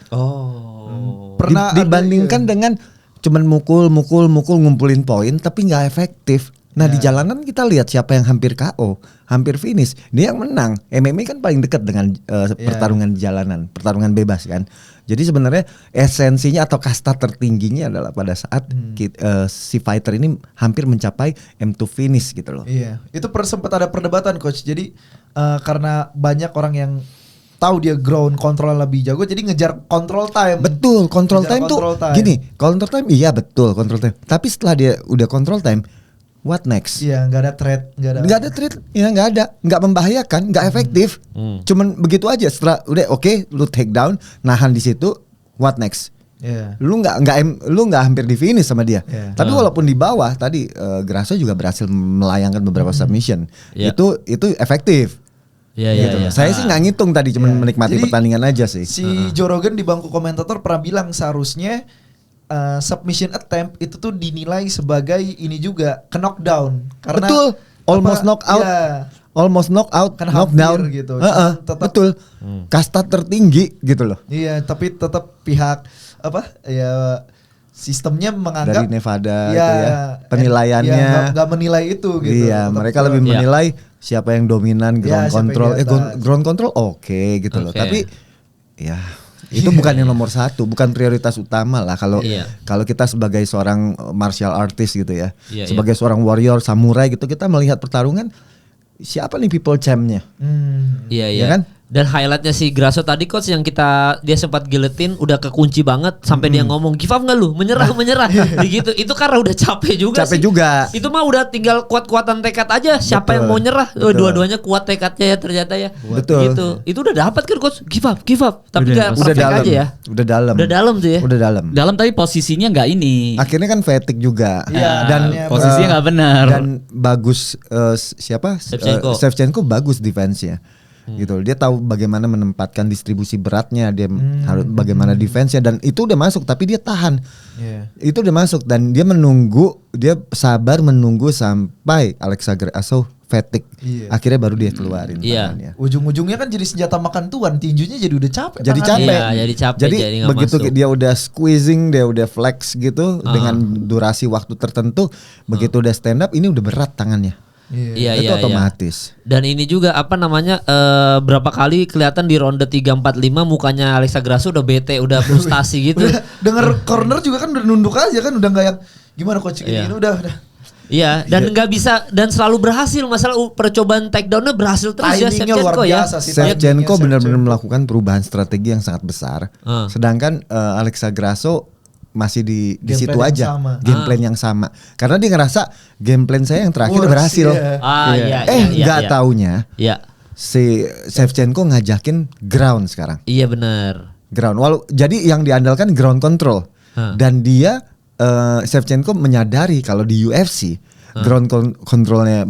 Pernah dibandingkan dengan cuman mukul ngumpulin poin tapi nggak efektif. Nah di jalanan kita lihat siapa yang hampir KO, hampir finish, dia yang menang. MMA kan paling dekat dengan pertarungan di jalanan, pertarungan bebas kan. Jadi sebenarnya esensinya atau kasta tertingginya adalah pada saat si fighter ini hampir mencapai aim to finish gitu loh. Iya, itu sempat ada perdebatan coach. Jadi karena banyak orang yang tahu dia ground control lebih jago, jadi ngejar control time. Betul, control Ngejar time tuh control time. gini, control time iya betul control time. Tapi setelah dia udah control time, what next? Iya, nggak ada threat, Nggak ada treat, ya nggak ada, nggak membahayakan, nggak efektif. Cuman begitu aja. Setelah udah oke, lu take down, nahan di situ, what next? Iya. Lu nggak hampir di finish sama dia. Yeah. Tapi walaupun di bawah tadi Grasso juga berhasil melayangkan beberapa submission. Yeah. Itu efektif. Iya, Gitu loh. Saya sih nggak ngitung tadi, cuman Yeah. menikmati Jadi, pertandingan aja sih. Si Joe Rogan di bangku komentator pernah bilang seharusnya submission attempt itu tuh dinilai sebagai ini juga knockdown karena Betul. Almost apa, knock out. iya, Almost knock out, Kan knockdown hampir gitu. Heeh, Cuman tetap- betul. Kasta tertinggi gitu loh. iya, tapi tetap pihak apa ya sistemnya menganggap Dari Nevada ya, itu ya. Penilaiannya. nggak menilai itu gitu. Iya, Tetap mereka ke- lebih Iya. menilai siapa yang dominan ground Iya, siapa yang control. di atas. Ground control oke gitu loh. Oke. Tapi ya itu bukan yang nomor satu, bukan prioritas utama lah kalau Iya. kalau kita sebagai seorang martial artist gitu ya, Iya, sebagai seorang warrior samurai gitu, kita melihat pertarungan siapa nih people champ-nya, Iya, Ya iya. kan? Dan highlightnya si Grasso tadi coach yang dia sempat giletin udah kekunci banget sampai dia ngomong give up nggak lu menyerah begitu itu karena udah capek juga Capek sih. juga. Itu mah udah tinggal kuat-kuatan tekad aja siapa Betul. yang mau nyerah. Betul. Dua-duanya kuat tekadnya ya ternyata ya. Betul. Gitu. Itu udah dapat kan coach give up tapi Udah, nggak Udah perfect dalam, aja ya. udah dalam, Udah dalam tuh ya. udah dalam. Dalam tapi posisinya nggak ini. Akhirnya kan fatigue juga, Iya, dan makanya posisinya nggak benar. Dan bagus siapa? Shevchenko. Shevchenko bagus defense-nya. Gitu. Dia tahu bagaimana menempatkan distribusi beratnya, dia harus bagaimana defense-nya, dan itu udah masuk tapi dia tahan. Iya. Itu udah masuk dan dia sabar menunggu sampai Alexa Grasso fatigue. Iya. Akhirnya baru dia keluarin Iya. tangannya. Ujung-ujungnya kan jadi senjata makan tuan, tinjunya jadi udah capek. Jadi tangannya. capek. Iya, jadi capek, Jadi jadi nggak begitu masuk. dia udah squeezing, dia udah flex gitu dengan durasi waktu tertentu, begitu udah stand up ini udah berat tangannya. Iya, Itu iya, otomatis. Dan ini juga apa namanya berapa kali kelihatan di ronde 3 4 5 mukanya Alexa Grasso udah bete, udah frustasi gitu. Udah denger corner juga kan udah nunduk aja kan, udah nggak yang gimana coach Iya. ini udah. Iya, dan nggak bisa dan selalu berhasil. Masalah percobaan takedownnya berhasil terus ya Timingnya luar Shevchenko ya. biasa sih. Shevchenko Timingnya benar-benar Shevchenko. melakukan perubahan strategi yang sangat besar. Sedangkan Alexa Grasso masih di Game situ plan yang aja, sama. game plan yang sama. Karena dia ngerasa game plan saya yang terakhir Worse, berhasil. iya. Iya, Nggak taunya Iya. si Shevchenko ngajakin ground sekarang. Iya benar. Ground. Jadi yang diandalkan ground control. Dan dia Shevchenko menyadari kalau di UFC ground controlnya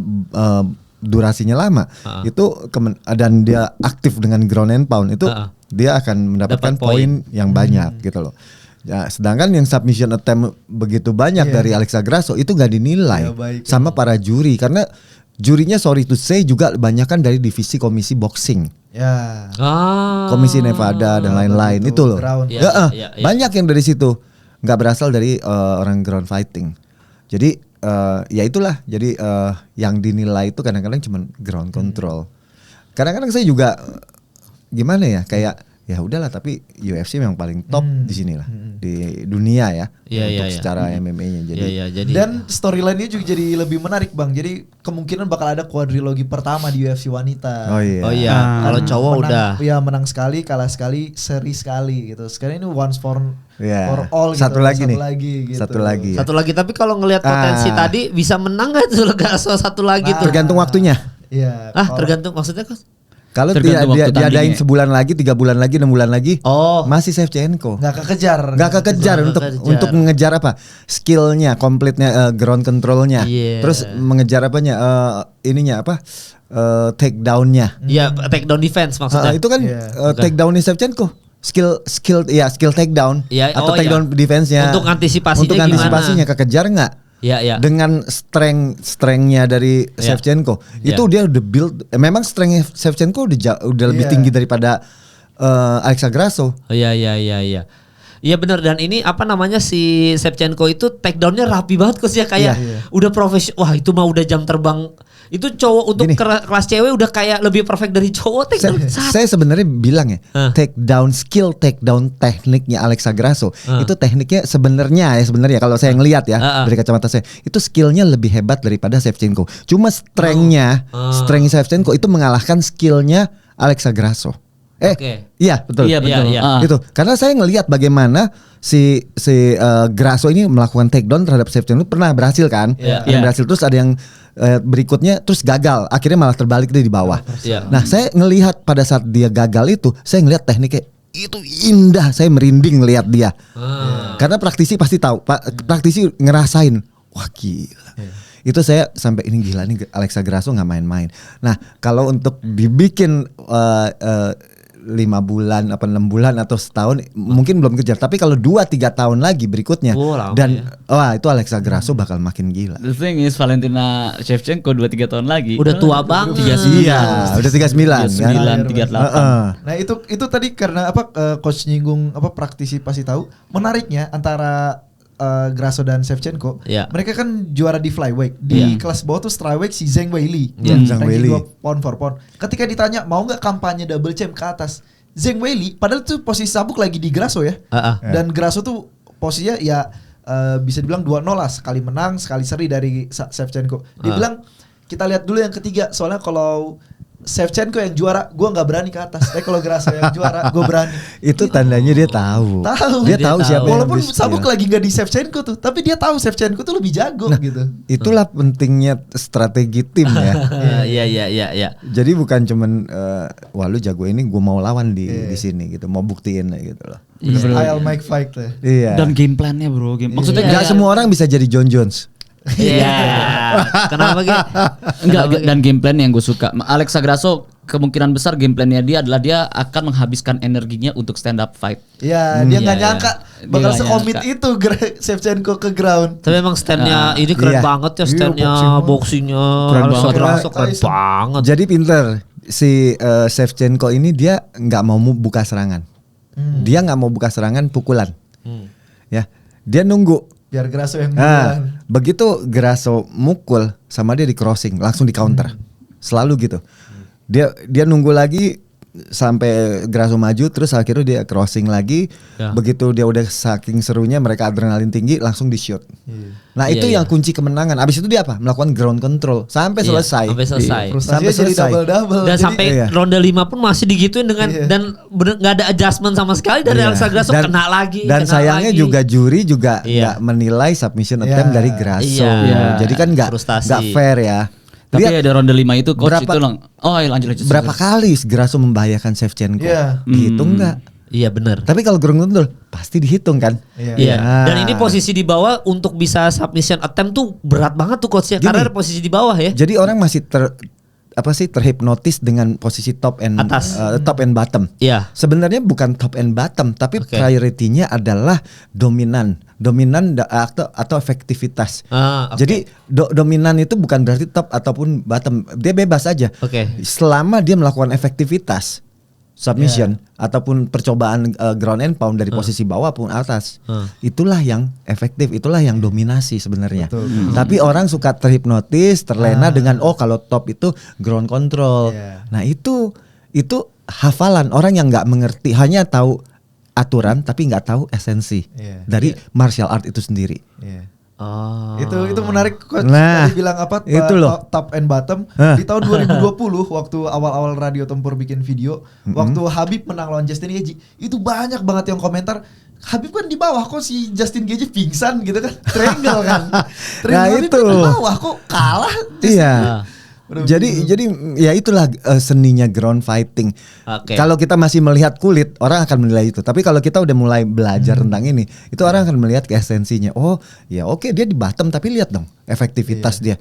durasinya lama itu dan dia aktif dengan ground and pound itu dia akan mendapatkan Dapat poin. poin yang banyak gitu loh. Ya, sedangkan yang submission attempt begitu banyak dari Alexa Grasso itu nggak dinilai Ya, baik. sama para juri karena jurinya sorry to say juga kebanyakan dari divisi komisi boxing. Ya. Komisi Nevada dan lain-lain betul, itu loh. ground. Iya, Ya, iya, iya. banyak yang dari situ nggak berasal dari orang ground fighting. Jadi ya itulah. Jadi yang dinilai itu kadang-kadang cuma ground control. Kadang-kadang saya juga gimana ya kayak ya udahlah tapi UFC memang paling top di sini lah di dunia ya Iya, untuk iya, iya. secara MMA-nya. Jadi Iya, jadi Dan storyline-nya juga jadi lebih menarik Bang. Jadi kemungkinan bakal ada quadrilogi pertama di UFC wanita. oh iya. Oh iya, kalau cowok Menang- udah. Ya menang sekali, kalah sekali, seri sekali gitu. Sekarang ini once for Iya. all gitu. Satu lagi nih. gitu. Satu lagi. Satu lagi tapi kalau ngelihat potensi tadi bisa menang nggak tuh Grasso satu lagi tuh. Tergantung waktunya. Iya. Ah, kalau- tergantung maksudnya Kos. Kalau Tergantung dia waktu diadain tandingnya. sebulan lagi, 3 bulan lagi, 6 bulan lagi, Oh. masih Shevchenko. nggak kekejar. Nggak kekejar Nggak untuk kekejar. untuk mengejar apa skillnya, komplitnya ground controlnya, Iya. terus mengejar apanya ininya apa takedownnya. Iya, takedown defense maksudnya. Itu kan Iya. takedownnya Shevchenko, skill takedown Iya, atau oh takedown iya. defense-nya. Untuk antisipasinya Untuk gimana? antisipasinya kekejar nggak? Iya, iya. Dengan strength-nya dari Iya. Shevchenko Iya. itu dia udah build. Memang strength Shevchenko udah lebih Iya. tinggi daripada Alexa Grasso. Oh, iya. Iya benar dan ini apa namanya si Shevchenko itu takedownnya rapi banget Kos ya kayak Iya. udah profesional. Wah itu mah udah jam terbang. Itu cowok untuk Gini. kelas cewek udah kayak lebih perfect dari cowok takedown. Saya sebenarnya bilang ya, takedown tekniknya Alexa Grasso itu tekniknya sebenarnya kalau saya ngelihat ya dari kacamata saya itu skillnya lebih hebat daripada Shevchenko. Cuma strength Shevchenko itu mengalahkan skillnya Alexa Grasso. Oke. Iya betul. Iya betul. Iya, iya. Ah. Gitu. Karena saya ngelihat bagaimana si Grasso ini melakukan takedown terhadap Shevchenko pernah berhasil kan? Iya. Ada yang Iya. berhasil, terus ada yang berikutnya terus gagal, akhirnya malah terbalik dia di bawah. Iya. Nah, saya ngelihat pada saat dia gagal itu, saya ngelihat tekniknya itu indah, saya merinding ngelihat dia. Karena praktisi pasti tahu, praktisi ngerasain, wah gila. Itu saya sampai ini gila nih Alexa Grasso nggak main-main. Nah, kalau untuk dibikin 5 bulan, 6 bulan atau setahun mungkin belum kejar. Tapi kalau 2-3 tahun lagi berikutnya Lama dan ya. wah itu Alexa Grasso bakal makin gila. The thing is Valentina Shevchenko 2-3 tahun lagi. Udah tua banget. Iya, udah 39 kan. 39, 38. Heeh. Nah itu tadi karena coach nyinggung praktisi pasti tahu. Menariknya antara Grasso dan Shevchenko, Iya. mereka kan juara di flyweight. Di kelas bawah tuh straweight si Zhang Weili, Zhang ranking Weili. 2 pound for pound. Ketika ditanya mau nggak kampanye double champ ke atas, Zhang Weili padahal tuh posisi sabuk lagi di Grasso ya. Dan Grasso tuh posisinya ya bisa dibilang 2-0 lah, sekali menang sekali seri dari Shevchenko. Dia bilang kita lihat dulu yang ketiga, soalnya kalau Shevchenko yang juara, gue nggak berani ke atas. Tapi kalau Grasso yang juara, gue berani. Itu tandanya dia tahu. Tahu. Dia tahu siapa yang Walaupun lebih sabuk skill. lagi nggak di Shevchenko tuh, tapi dia tahu Shevchenko tuh lebih jago gitu. Itulah pentingnya strategi tim ya. Iya. Jadi bukan cuman wah lu jago ini gue mau lawan di sini gitu, mau buktiin gitu loh. I'll make fight lah. Iya. Dan game plan-nya bro, maksudnya Nggak semua orang bisa jadi John Jones. Iya. Kenapa gitu? enggak dan game plan yang gue suka. Alexa Grasso kemungkinan besar game plan-nya dia adalah dia akan menghabiskan energinya untuk stand up fight. Iya, dia nggak Iya, nyangka iya. bakal Dia nggak sekomit nyangka. itu Shevchenko ke ground. Tapi emang stand-nya ini keren Iya. banget ya, Iya, stand-nya, boxingnya, Keren Alexa banget. Grasso keren Tyson. banget. Jadi pinter si Shevchenko ini dia nggak mau buka serangan. Dia nggak mau buka serangan pukulan. Ya, dia nunggu. Biar Grasso yang Nah, duluan. begitu Grasso mukul sama dia di crossing, langsung di counter. Selalu gitu. Dia nunggu lagi sampai Grasso maju, terus akhirnya dia crossing lagi. Ya. Begitu dia udah saking serunya, mereka adrenalin tinggi, langsung di shoot. Nah Iya, itu iya. yang kunci kemenangan. Abis itu dia apa? Melakukan ground control sampai Iya, selesai. sampai selesai. Frustasinya jadi double-double. Dan Jadi- sampai iya. ronde 5 pun masih digituin dengan Iya. dan bener nggak ada adjustment sama sekali dari Iya. Alexa Grasso, kena lagi. Dan kena sayangnya lagi. juga juri juga Iya. nggak menilai submission Iya. attempt dari Grasso. Iya. Jadi kan nggak Frustasi. fair ya. Tapi Lihat ada ronde 5 itu coach berapa- itu lanjut. berapa kali Grasso membahayakan Shevchenko? Iya. Dihitung nggak? Iya benar. Tapi kalau ground control pasti dihitung kan? Iya. Iya. Ah. Dan ini posisi di bawah untuk bisa submission attempt tuh berat banget tuh coachnya, Gini. karena ada posisi di bawah ya. Jadi orang masih terhipnotis dengan posisi top and Atas. top and bottom. Iya. Sebenarnya bukan top and bottom, tapi Oke. priority-nya adalah dominan atau efektivitas. Ah, oke. Jadi dominan itu bukan berarti top ataupun bottom, dia bebas aja. Oke. Selama dia melakukan efektivitas submission ataupun percobaan ground and pound dari posisi bawah pun atas, itulah yang efektif, itulah yang dominasi sebenarnya. Tapi orang suka terhipnotis, terlena dengan kalau top itu ground control. Iya. Nah itu hafalan orang yang nggak mengerti, hanya tahu aturan tapi nggak tahu esensi Iya. dari martial art itu sendiri. Iya. Oh. Itu menarik coach Nah, tadi bilang apa itu loh. top and bottom Hah. di tahun 2020 waktu awal-awal Radio Tempur bikin video waktu Habib menang lawan Justin Gaethje itu banyak banget yang komentar Habib kan di bawah kok si Justin Gaethje pingsan gitu kan triangle kan Habib itu. kan di bawah kok kalah Iya. Bener-bener. Jadi ya itulah seninya ground fighting. Oke. Kalau kita masih melihat kulit, orang akan menilai itu. Tapi kalau kita udah mulai belajar tentang ini, itu orang akan melihat ke esensinya. Oh, ya oke dia di bottom tapi lihat dong efektivitas dia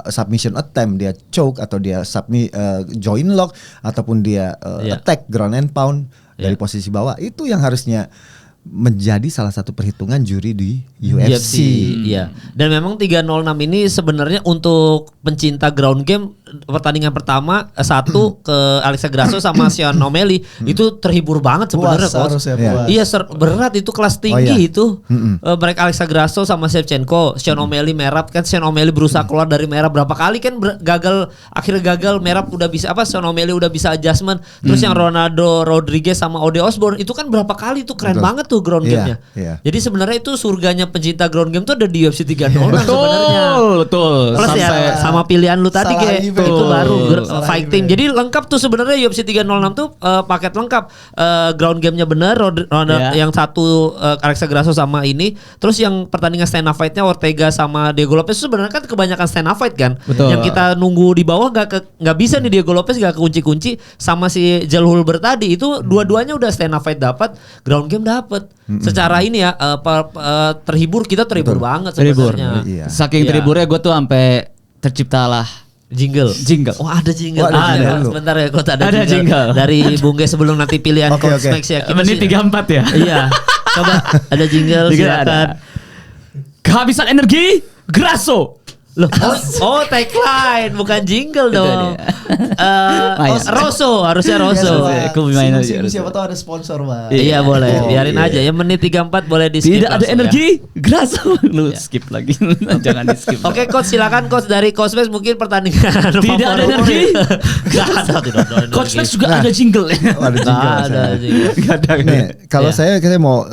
submission attempt, dia choke atau dia join lock ataupun dia Iya. attack ground and pound dari Iya. posisi bawah. Itu yang harusnya menjadi salah satu perhitungan juri di UFC. Iya. Dan memang 306 ini sebenarnya untuk pencinta ground game pertandingan pertama satu ke Alexa Grasso sama Sean O'Malley itu terhibur banget sebenarnya Puas coach. harusnya, Iya. puas. Iya berat itu kelas tinggi iya. itu. Mereka Alexa Grasso sama Shevchenko, Sean O'Malley merah kan Sean O'Malley berusaha keluar dari merah berapa kali kan akhirnya gagal merah udah bisa Sean O'Malley udah bisa adjustment. Terus yang Ronaldo Rodriguez sama Ode Osborne itu kan berapa kali tuh keren Betul. banget tuh ground Iya, game-nya. iya. Jadi sebenarnya itu surganya pencinta ground game tuh ada di UFC 306 sebenarnya. Betul. Plus ya sama pilihan lu tadi Salah kayak event Betul. Itu baru Salah fight event. team. Jadi lengkap tuh sebenarnya UFC 306 tuh paket lengkap. Ground game-nya bener, ronde yang satu Alexa Grasso sama ini. Terus yang pertandingan stand up fight-nya Ortega sama Diego Lopez itu sebenarnya kan kebanyakan stand up fight kan. Betul. Yang kita nunggu di bawah nggak bisa nih Diego Lopez gak kekunci-kunci sama si Jal Hulber tadi itu dua-duanya udah stand up fight dapat, ground game dapat. Secara ini ya terhibur, kita terhibur banget Terhibur. sebenarnya. Iya. Saking Iya. terhiburnya gue tuh sampai terciptalah Jingle. Jingle. Oh ada jingle. Oh, ada jingle dulu. Sebentar ya, Coach ada, Ada jingle. Dari Bung Ge sebelum nanti pilihan Oke, Coach oke. Max ya. Kita menit sih- 34 ya. Iya. Coba ada jingle Jingle silakan. ada. Kehabisan energi, Grasso. Loh, oh tagline bukan jingle Itu dong. dia. Rosso harusnya Rosso. Biasa, aku main aja. Singgung siapa tahu ada sponsor, Bang. Iya boleh, Oh, biarin iya. aja. Yang menit 34 boleh di skip. Tidak ada langsung ya. energi, Grasso. Lu skip lagi. Jangan di skip. Oke coach, silakan coach dari Coach Max mungkin pertandingan. Tidak ada energi. Gak ada, tidak ada energi. Coach Max juga ada jingle. Oh, ada Gak jingle ada saya. jingle. Gak ada. Nih, kalau Iya. saya mau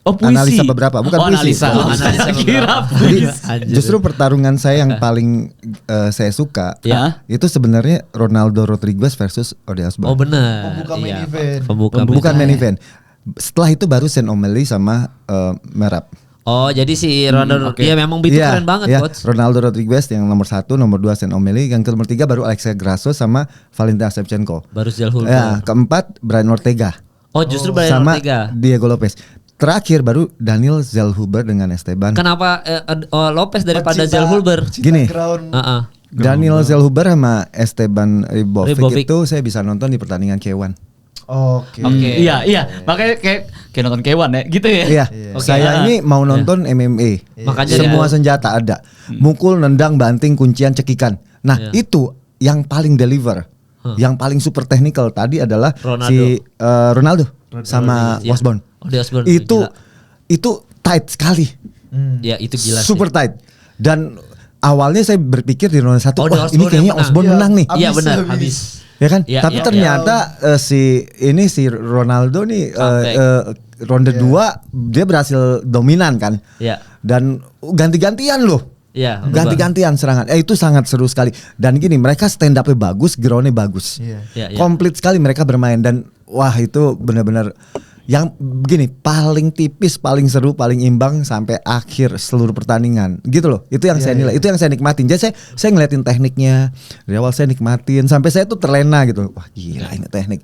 Oh, puisi. analisa beberapa, bukan oh, puisi. Analisa. Oh, Oh, analisa saya kira beberapa. Jadi puisi. Anjir. justru pertarungan saya yang paling saya suka Ya. itu sebenarnya Ronaldo Rodriguez versus Ode Osbourne. Oh benar. Pembuka main Iya. event. Pembuka Bukan main event. Setelah itu baru Sean O'Malley sama Merab. Oh jadi si Ronaldo, oke. ya memang itu Iya, keren banget iya. coach. Ronaldo Rodriguez yang nomor 1, nomor 2 Sean O'Malley, yang nomor 3 baru Alexa Grasso sama Valentina Shevchenko. Baru Jal Hulber. Ya, keempat Brian Ortega Oh justru Brian sama Ortega. Diego Lopez. Terakhir baru Daniel Zellhuber dengan Esteban. Kenapa Lopez daripada Pecinta- Jal Hulber? pecinta Gini. ground. Heeh. Daniel Zellhuber sama Esteban Ribovic Ribovic. itu saya bisa nonton di pertandingan K1. Oke. Oke. Iya, iya. Makanya kayak nonton Kewan ya, gitu ya. Iya, Oke. saya ini mau nonton MMA. Makanya Semua dia- senjata ada. Mukul, nendang, banting, kuncian, cekikan. Nah, Iya. itu yang paling deliver. Yang paling super technical tadi adalah Ronaldo. si Ronaldo sama Iya. Osborne. Oh, di Osborne. Itu Gila. itu tight sekali. Ya itu gila Super sih. tight. Dan awalnya saya berpikir di ronde 1, Oh, di wah Osborne ini kayaknya yang menang. Osborne Iya. menang nih. Iya Habis, benar, habis. habis. Ya kan? Iya, Tapi iya, ternyata si Ronaldo nih Comeback. ronde 2 dia berhasil dominan kan. Iya. Dan ganti-gantian loh. Iya. Ganti-gantian serangan. Itu sangat seru sekali. Dan gini, mereka stand up-nya bagus, ground-nya bagus. Iya. Iya, iya. Komplit sekali mereka bermain dan wah itu benar-benar yang begini paling tipis, paling seru, paling imbang sampai akhir seluruh pertandingan. Gitu loh. Itu yang saya nilai, itu yang saya nikmatin. Jadi saya ngeliatin tekniknya. Dari awal saya nikmatin sampai saya tuh terlena gitu. Wah, gila ini teknik.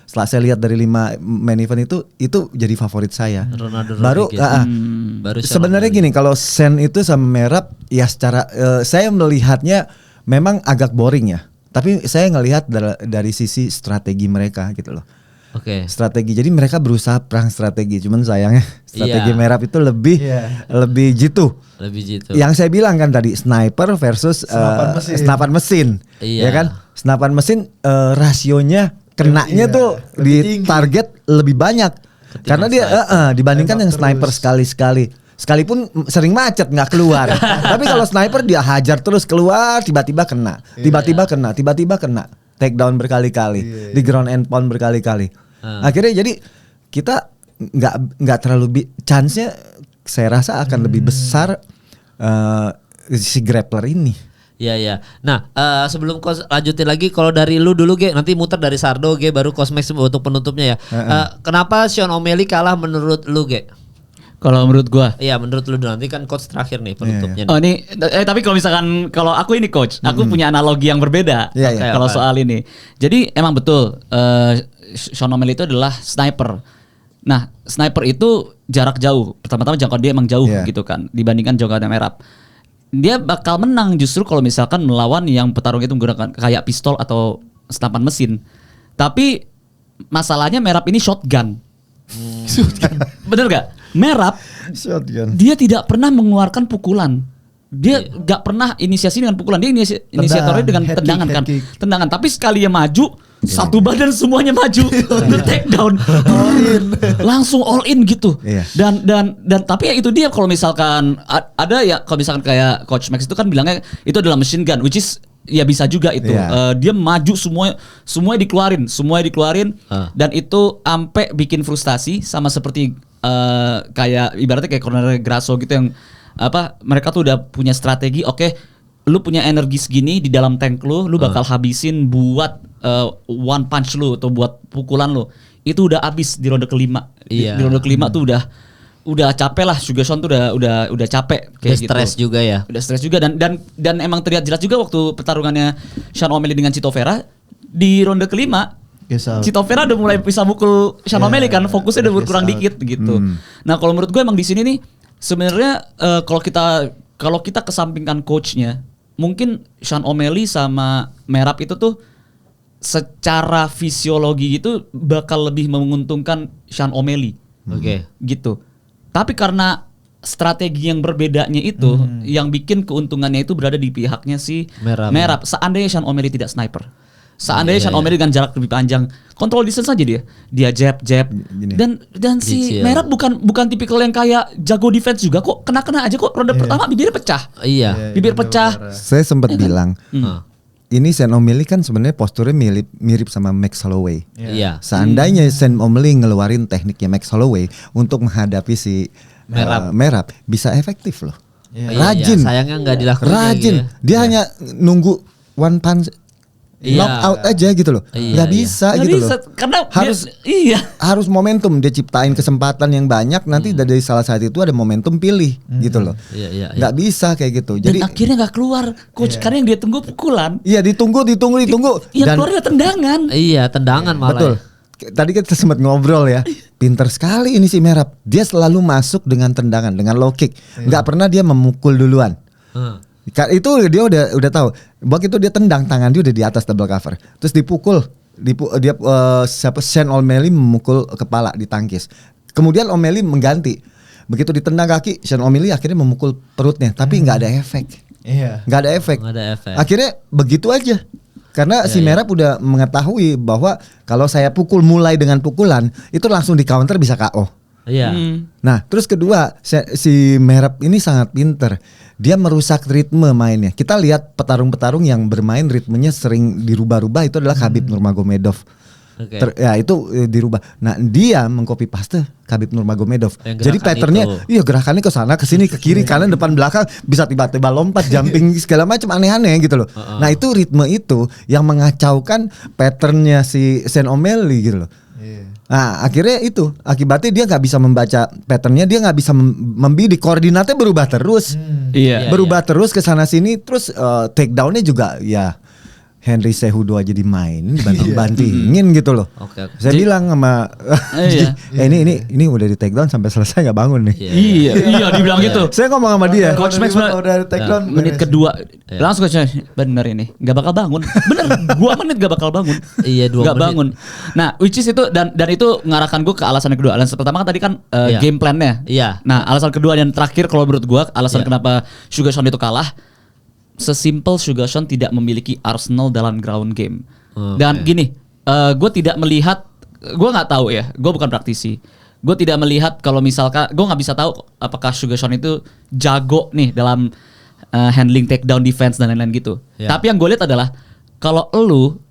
Setelah saya lihat dari 5 main event itu jadi favorit saya. Ronaldo Baru Rodriguez. Baru sebenarnya gini, kalau Sen itu sama Merab ya secara saya melihatnya memang agak boring ya. Tapi saya ngelihat dari sisi strategi mereka gitu loh. Oke. Strategi. Jadi mereka berusaha perang strategi. Cuman sayangnya strategi Iya. Merab itu lebih lebih jitu. Lebih gitu. Yang saya bilang kan tadi sniper versus senapan mesin. Iya. Ya kan? Senapan mesin rasionya kenanya Iya, tuh lebih di tinggi. target lebih banyak. Karena dia dibandingkan Tembak yang sniper terus. sekali-sekali. Sekalipun sering macet nggak keluar. Tapi kalau sniper dia hajar terus keluar, tiba-tiba kena, tiba-tiba kena, tiba-tiba kena. Take down berkali-kali, di ground and pound berkali-kali. Akhirnya jadi kita nggak terlalu chance-nya saya rasa akan lebih besar si grappler ini. Iya iya. Nah sebelum Kos lanjutin lagi, kalau dari lu dulu Ge, nanti muter dari Sardo Ge, baru Cosmax untuk penutupnya ya. Kenapa Sean O'Malley kalah menurut lu Ge? Kalau menurut gua. Iya menurut lu dulu, nanti kan coach terakhir nih penutupnya. Oh ini tapi kalau misalkan kalau aku ini coach, aku punya analogi yang berbeda. Iya, iya. Kalau Apa? soal ini. Jadi emang betul Sean O'Malley itu adalah sniper. Nah, sniper itu jarak jauh. Pertama-tama jangkauan dia emang jauh Iya. gitu kan dibandingkan jangkauan Merab. Dia bakal menang justru kalau misalkan melawan yang petarung itu menggunakan kayak pistol atau senapan mesin. Tapi masalahnya Merab ini shotgun. Bener gak? Merab Shotgun. dia tidak pernah mengeluarkan pukulan. Dia gak pernah inisiasi dengan pukulan. Dia inisiatornya dengan head tendangan kick, kan. head kick. Tendangan. Tapi sekali dia maju, satu badan semuanya maju. The take down. Langsung all in gitu. Iya. Dan tapi ya itu dia kalau misalkan ada ya kalau misalkan kayak Coach Max itu kan bilangnya itu adalah machine gun, which is ya bisa juga itu. Iya. Dia maju semuanya dikeluarin dan itu ampe bikin frustasi sama seperti kayak ibaratnya kayak Conor Grasso gitu yang apa mereka tuh udah punya strategi, oke, lu punya energi segini di dalam tank lu bakal habisin buat one punch lu atau buat pukulan lu. Itu udah habis di ronde kelima. Iya. Di ronde kelima tuh udah capek lah, Sugarson tuh udah capek kayak gitu. Stres juga ya. Udah stres juga dan emang terlihat jelas juga waktu pertarungannya Sean O'Malley dengan Chito Vera di ronde kelima. Chito Vera udah mulai bisa mukul Sean O'Malley kan, fokusnya udah berkurang dikit gitu. Nah, kalau menurut gue emang di sini nih sebenarnya kalau kita kesampingkan coachnya, mungkin Sean O'Malley sama Merab itu tuh secara fisiologi itu bakal lebih menguntungkan Sean O'Malley. Oke. Gitu. Tapi karena strategi yang berbedanya itu yang bikin keuntungannya itu berada di pihaknya si Merab. Seandainya Sean O'Malley tidak sniper. Seandainya Sean O'Malley dengan jarak lebih panjang, kontrol distance aja dia jab dan si Merab bukan tipikal yang kayak jago defense juga kok, kena aja kok ronde pertama bibirnya pecah. Iya. Bibir pecah. Saya sempat bilang ini Sean O'Malley kan sebenarnya posturnya mirip sama Max Holloway. Iya. Seandainya Sean O'Malley ngeluarin tekniknya Max Holloway untuk menghadapi si Merab bisa efektif loh. Rajin. Sayangnya nggak dilakukan. Rajin. Dia hanya nunggu one punch knock out aja gitu loh. Nggak bisa gitu loh. Karena harus momentum, dia ciptain kesempatan yang banyak, nanti dari salah satu itu ada momentum pilih gitu loh. Nggak bisa kayak gitu. Dan jadi akhirnya nggak keluar coach karena yang dia tunggu pukulan. Iya, ditunggu. Yang keluarnya tendangan. Iya, tendangan malah. Betul. Tadi kita sempat ngobrol ya. Pinter sekali ini si Merab. Dia selalu masuk dengan tendangan, dengan low kick. Nggak pernah dia memukul duluan. Itu dia udah tahu. Waktu itu dia tendang, tangan dia udah di atas double cover. Terus dipukul. Sean O'Malley memukul kepala di tangkis. Kemudian O'Malley mengganti. Begitu ditendang kaki, Sean O'Malley akhirnya memukul perutnya, tapi nggak ada efek. Nggak ada efek. Akhirnya begitu aja. Karena si Merab udah mengetahui bahwa kalau saya pukul mulai dengan pukulan, itu langsung di counter bisa KO. Iya. Nah, terus kedua, si Merab ini sangat pinter. Dia merusak ritme mainnya. Kita lihat petarung-petarung yang bermain ritmenya sering dirubah-rubah itu adalah Khabib Nurmagomedov. Itu dirubah. Nah, dia mengcopy paste Khabib Nurmagomedov. Jadi patternnya, gerakannya ke sana, ke sini, ke kiri, kanan, depan, belakang, bisa tiba-tiba lompat, jumping segala macam aneh-aneh gitu loh. Nah, itu ritme itu yang mengacaukan patternnya si Sean O'Malley gitu loh. Nah, akhirnya itu akibatnya dia nggak bisa membaca patternnya, dia nggak bisa membidik, koordinatnya berubah terus, berubah terus ke sana sini, terus take downnya juga ya Henry Cejudo aja dimainin, dibanting-bantingin gitu loh. Saya bilang sama ini udah di take down sampai selesai nggak bangun nih. Iya, dibilang gitu. Saya ngomong sama dia. Coach Max udah take down menit kedua langsung coach, bener ini nggak bakal bangun. Bener, 2 menit nggak bakal bangun. Iya, 2 menit. Nggak bangun. Nah, which is itu dan itu ngarahkan gue ke alasan kedua. Alasan pertama kan tadi kan game plan-nya. Iya. Nah, alasan kedua dan terakhir kalau menurut gue alasan kenapa Sugarson itu kalah. Sesimpel Sugarson tidak memiliki arsenal dalam ground game. Dan gini, gue tidak melihat, gue nggak tahu ya, gue bukan praktisi. Gue tidak melihat kalau misalkan, gue nggak bisa tahu apakah Sugarson itu jago nih dalam handling takedown defense dan lain-lain gitu. Tapi yang gue lihat adalah kalau lu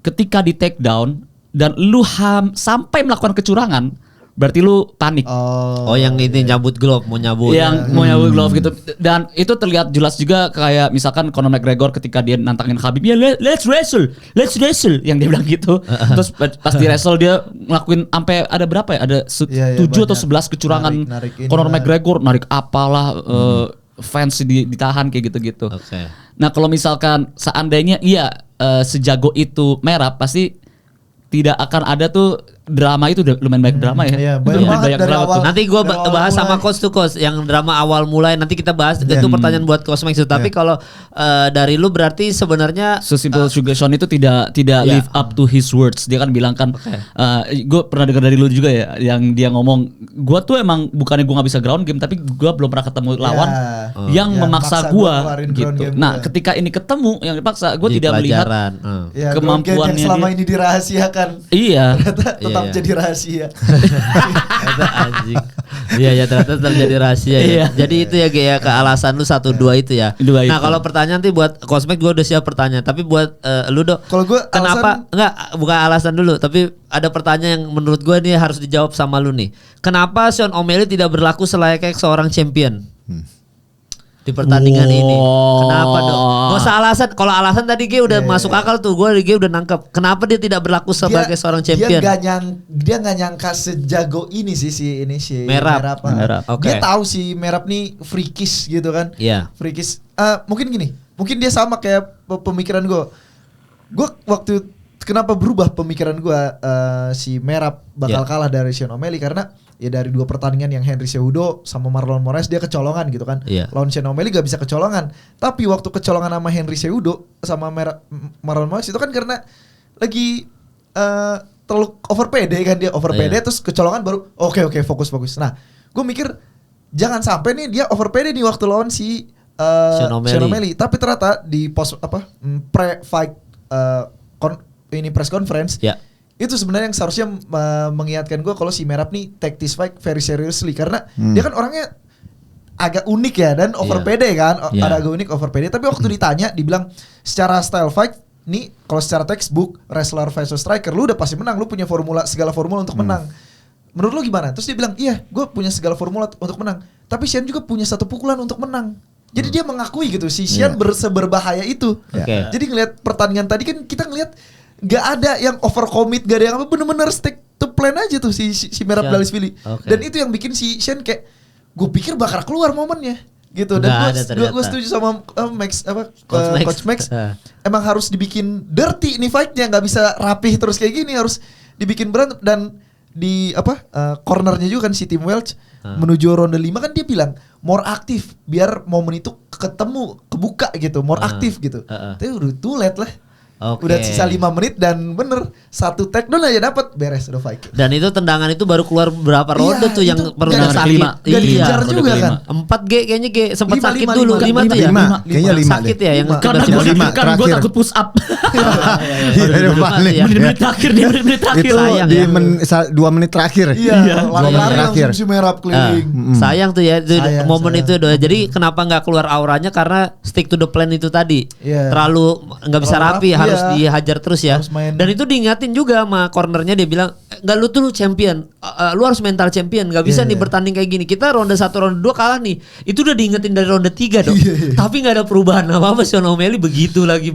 ketika di takedown dan lu sampai melakukan kecurangan, berarti lu panik. Oh, yang ini nyabut glove, mau nyabut. Yang mau nyabut glove gitu. Dan itu terlihat jelas juga kayak misalkan Conor McGregor ketika dia nantangin Khabib, ya let's wrestle, yang dia bilang gitu. Terus pas di wrestle dia ngelakuin sampai ada berapa ya? Ada 7 atau 11 kecurangan Conor McGregor, narik apalah fans ditahan kayak gitu-gitu. Nah, kalau misalkan seandainya sejago itu Merab, pasti tidak akan ada tuh drama itu udah lumayan banyak drama ya. Iya, banyak drama tuh. Nanti gue bahas sama coach tuh coach yang drama awal mulai, nanti kita bahas itu pertanyaan buat Coach Max itu. Tapi kalau dari lu berarti sebenarnya sesimpel Sugarson itu tidak live up to his words. Dia kan bilang kan gue pernah dengar dari lu juga ya yang dia ngomong, gue tuh emang bukannya gue nggak bisa ground game, tapi gue belum pernah ketemu lawan yang memaksa gue gitu. Nah, ketika ini ketemu yang dipaksa, gue tidak melihat kemampuannya yang selama ini dirahasiakan. Iya. Tetap jadi rahasia. Itu anjing. Iya, ternyata tetap jadi rahasia ya. Jadi itu ya kayak ke alasan lu 1-2 itu ya. Nah, kalau pertanyaan nanti buat Cosmek gue udah siap pertanyaan, tapi buat lu Dok. Kalau gue kenapa bukan alasan dulu, tapi ada pertanyaan yang menurut gue nih harus dijawab sama lu nih. Kenapa Sean O'Malley tidak berlaku selayaknya seorang champion? di pertandingan ini. Kenapa dong? Gak usah alasan. Kalau alasan tadi G udah masuk akal tuh. Gue udah nangkep. Kenapa dia tidak berlaku sebagai seorang champion? Dia nggak nyangka sejago ini si Merap. Okay. Dia tahu si Merap nih freakish gitu kan. Iya. Freakish. Mungkin gini. Mungkin dia sama kayak pemikiran gue. Gue waktu kenapa berubah pemikiran gue si Merap bakal kalah dari Sean O'Malley karena ya dari 2 pertandingan yang Henry Cejudo sama Marlon Moraes dia kecolongan gitu kan. Lawan Sean O'Malley gak bisa kecolongan. Tapi waktu kecolongan sama Henry Cejudo sama Marlon Moraes itu kan karena lagi terlalu over PD kan dia PD terus kecolongan baru oke fokus. Nah, gue mikir jangan sampai nih dia over PD nih waktu lawan si Sean O'Malley. Tapi ternyata di pre-fight press conference itu sebenarnya yang seharusnya mengingatkan gue kalau si Merap nih take this fight very seriously karena dia kan orangnya agak unik ya dan over PD kan ada agak unik over PD tapi waktu ditanya dibilang secara style fight nih kalau secara textbook wrestler versus striker lu udah pasti menang, lu punya segala formula untuk menang. Menurut lu gimana? Terus dia bilang iya gue punya segala formula untuk menang tapi Sean juga punya 1 pukulan untuk menang. Jadi dia mengakui gitu si Sean seberbahaya itu. Jadi ngelihat pertandingan tadi kan kita ngelihat gak ada yang over commit, gak ada yang apa, bener-bener stick to plan aja tuh si Merab Dvalishvili. Dan itu yang bikin si Sean kayak gue pikir bakal keluar momennya gitu. Dan gue setuju sama Coach Max. Emang harus dibikin dirty nih fightnya, nggak bisa rapih terus kayak gini, harus dibikin berantem. Dan di cornernya juga kan si Tim Welch menuju ronde 5 kan dia bilang more aktif biar momen itu kebuka gitu, more aktif gitu. Tapi udah too late lah. Udah sisa 5 menit dan bener 1 takedown aja dapat beres udah fight. Dan itu tendangan itu baru keluar berapa ronde tuh yang perlu sakit. Gak dikejar juga kan. 4G kayaknya sempat sakit dulu. 5 tuh ya. 5 kayaknya 5 sakit ya yang karena gue takut push up. Menit terakhir itu di 2 menit terakhir. Iya, lari-lari langsung si Merap keliling. Sayang tuh ya momen itu doa. Jadi kenapa nggak keluar auranya karena stick to the plan itu tadi. Terlalu nggak bisa rapi, harus dihajar terus ya. Dan itu diingatin juga sama cornernya, dia bilang enggak lu tuh champion, lu harus mental champion, nggak bisa nih bertanding kayak gini. Kita ronde 1 ronde 2 kalah nih. Itu udah diingetin dari ronde 3 dong. Tapi nggak ada perubahan apa-apa. Sean O'Malley begitu lagi.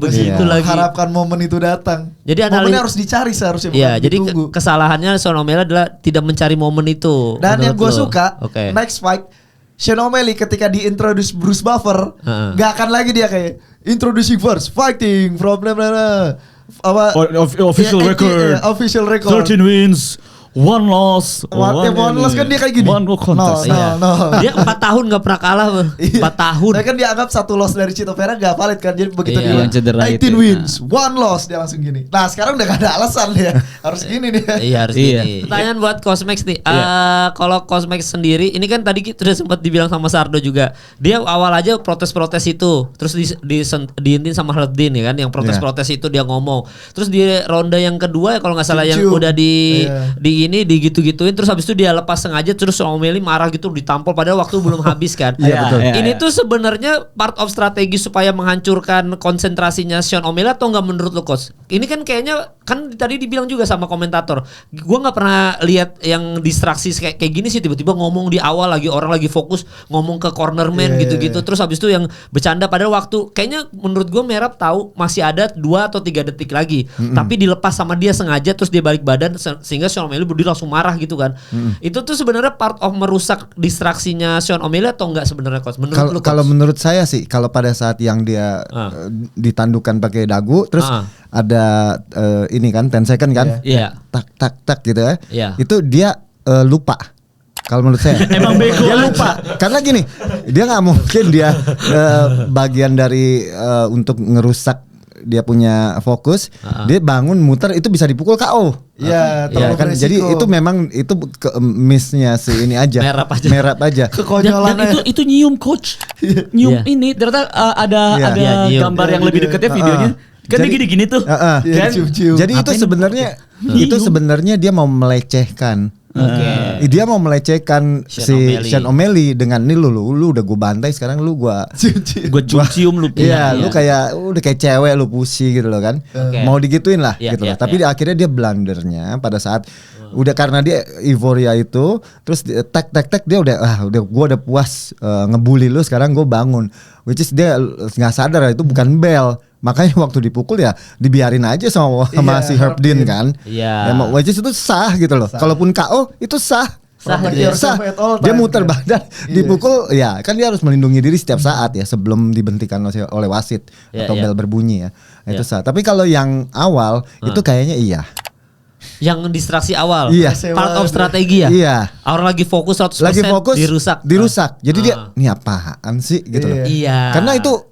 Harapkan momen itu datang. Jadi momennya harus dicari seharusnya. Iya, jadi kesalahannya Sean O'Malley adalah tidak mencari momen itu. Dan yang gue suka next fight Sean O'Malley ketika diintroduce Bruce Buffer nggak akan lagi dia kayak introducing first fighting from official record 13 wins 1 loss. One loss kan dia kayak gini. One contest. No. Dia 4 tahun gak pernah kalah. 4 tahun. Nah kan dia anggap 1 loss dari Chito Vera gak valid kan. Jadi begitu dia 18 itu, wins 1 loss dia langsung gini. Nah sekarang udah gak ada alasan dia. Harus gini dia. Iya harus gini. Pertanyaan buat Cosmax nih. Kalau Cosmax sendiri, ini kan tadi sudah sempat dibilang sama Sardo juga. Dia awal aja protes-protes itu, terus diintin sama Herdin ya kan, yang protes-protes itu dia ngomong. Terus di ronde yang kedua ya kalau nggak salah yang udah digitu-gituin, terus habis itu dia lepas sengaja, terus Sean O'Malley marah gitu, ditampol padahal waktu belum habis kan. Ini tuh sebenarnya part of strategi supaya menghancurkan konsentrasinya Sean O'Malley atau nggak menurut lo Coach? Ini kan kayaknya kan tadi dibilang juga sama komentator, gue nggak pernah lihat yang distraksi kayak gini sih, tiba-tiba ngomong di awal lagi orang lagi fokus ngomong ke corner man gitu-gitu, terus habis itu yang bercanda padahal waktu kayaknya menurut gue Merab tahu masih ada 2 atau 3 detik lagi, tapi dilepas sama dia sengaja, terus dia balik badan sehingga Sean O'Malley dia langsung marah gitu kan. Itu tuh sebenarnya part of merusak distraksinya Sean O'Malley atau enggak sebenarnya Coach? Kalau menurut saya sih, kalau pada saat yang dia ditandukkan pakai dagu, terus ada ini kan 10 second kan, tak gitu ya. Itu dia lupa. Kalau menurut saya emang bego dia lupa. Karena gini, dia nggak mungkin dia bagian dari untuk ngerusak dia punya fokus, dia bangun muter itu bisa dipukul KO. Iya, kan. Jadi itu memang itu miss-nya si ini aja. Merap aja. Kekonyolan. Dan itu nyium Coach. Nyium ini ternyata ada gambar yang lebih dekatnya videonya. Kan dia gini-gini tuh. Kan? Jadi itu sebenarnya dia mau melecehkan. Dia mau melecehkan si Sean O'Malley dengan ini lu udah gue bantai, sekarang lu gue cium lu. Iya, lu kayak udah kayak cewek lu pusi gitu loh kan. Mau digituin lah gitu loh. Tapi akhirnya dia blundernya pada saat Udah karena dia euforia itu, terus tek dia udah gue udah puas ngebully lu, sekarang gue bangun. Which is dia nggak sadar itu bukan bel. Makanya waktu dipukul ya dibiarin aja sama si Herb Dean kan. Iya. Which is itu sah gitu loh. Kalaupun KO itu sah. Dia muter badan, dipukul ya kan dia harus melindungi diri setiap saat ya sebelum dibentikan oleh wasit atau bel berbunyi ya. Itu sah. Tapi kalau yang awal itu kayaknya iya. Yang distraksi awal, iya. part of strategi ya. Iya. Orang lagi fokus 100%, lagi fokus dirusak. Jadi dia ini apaan sih gitu loh. Iya. Karena itu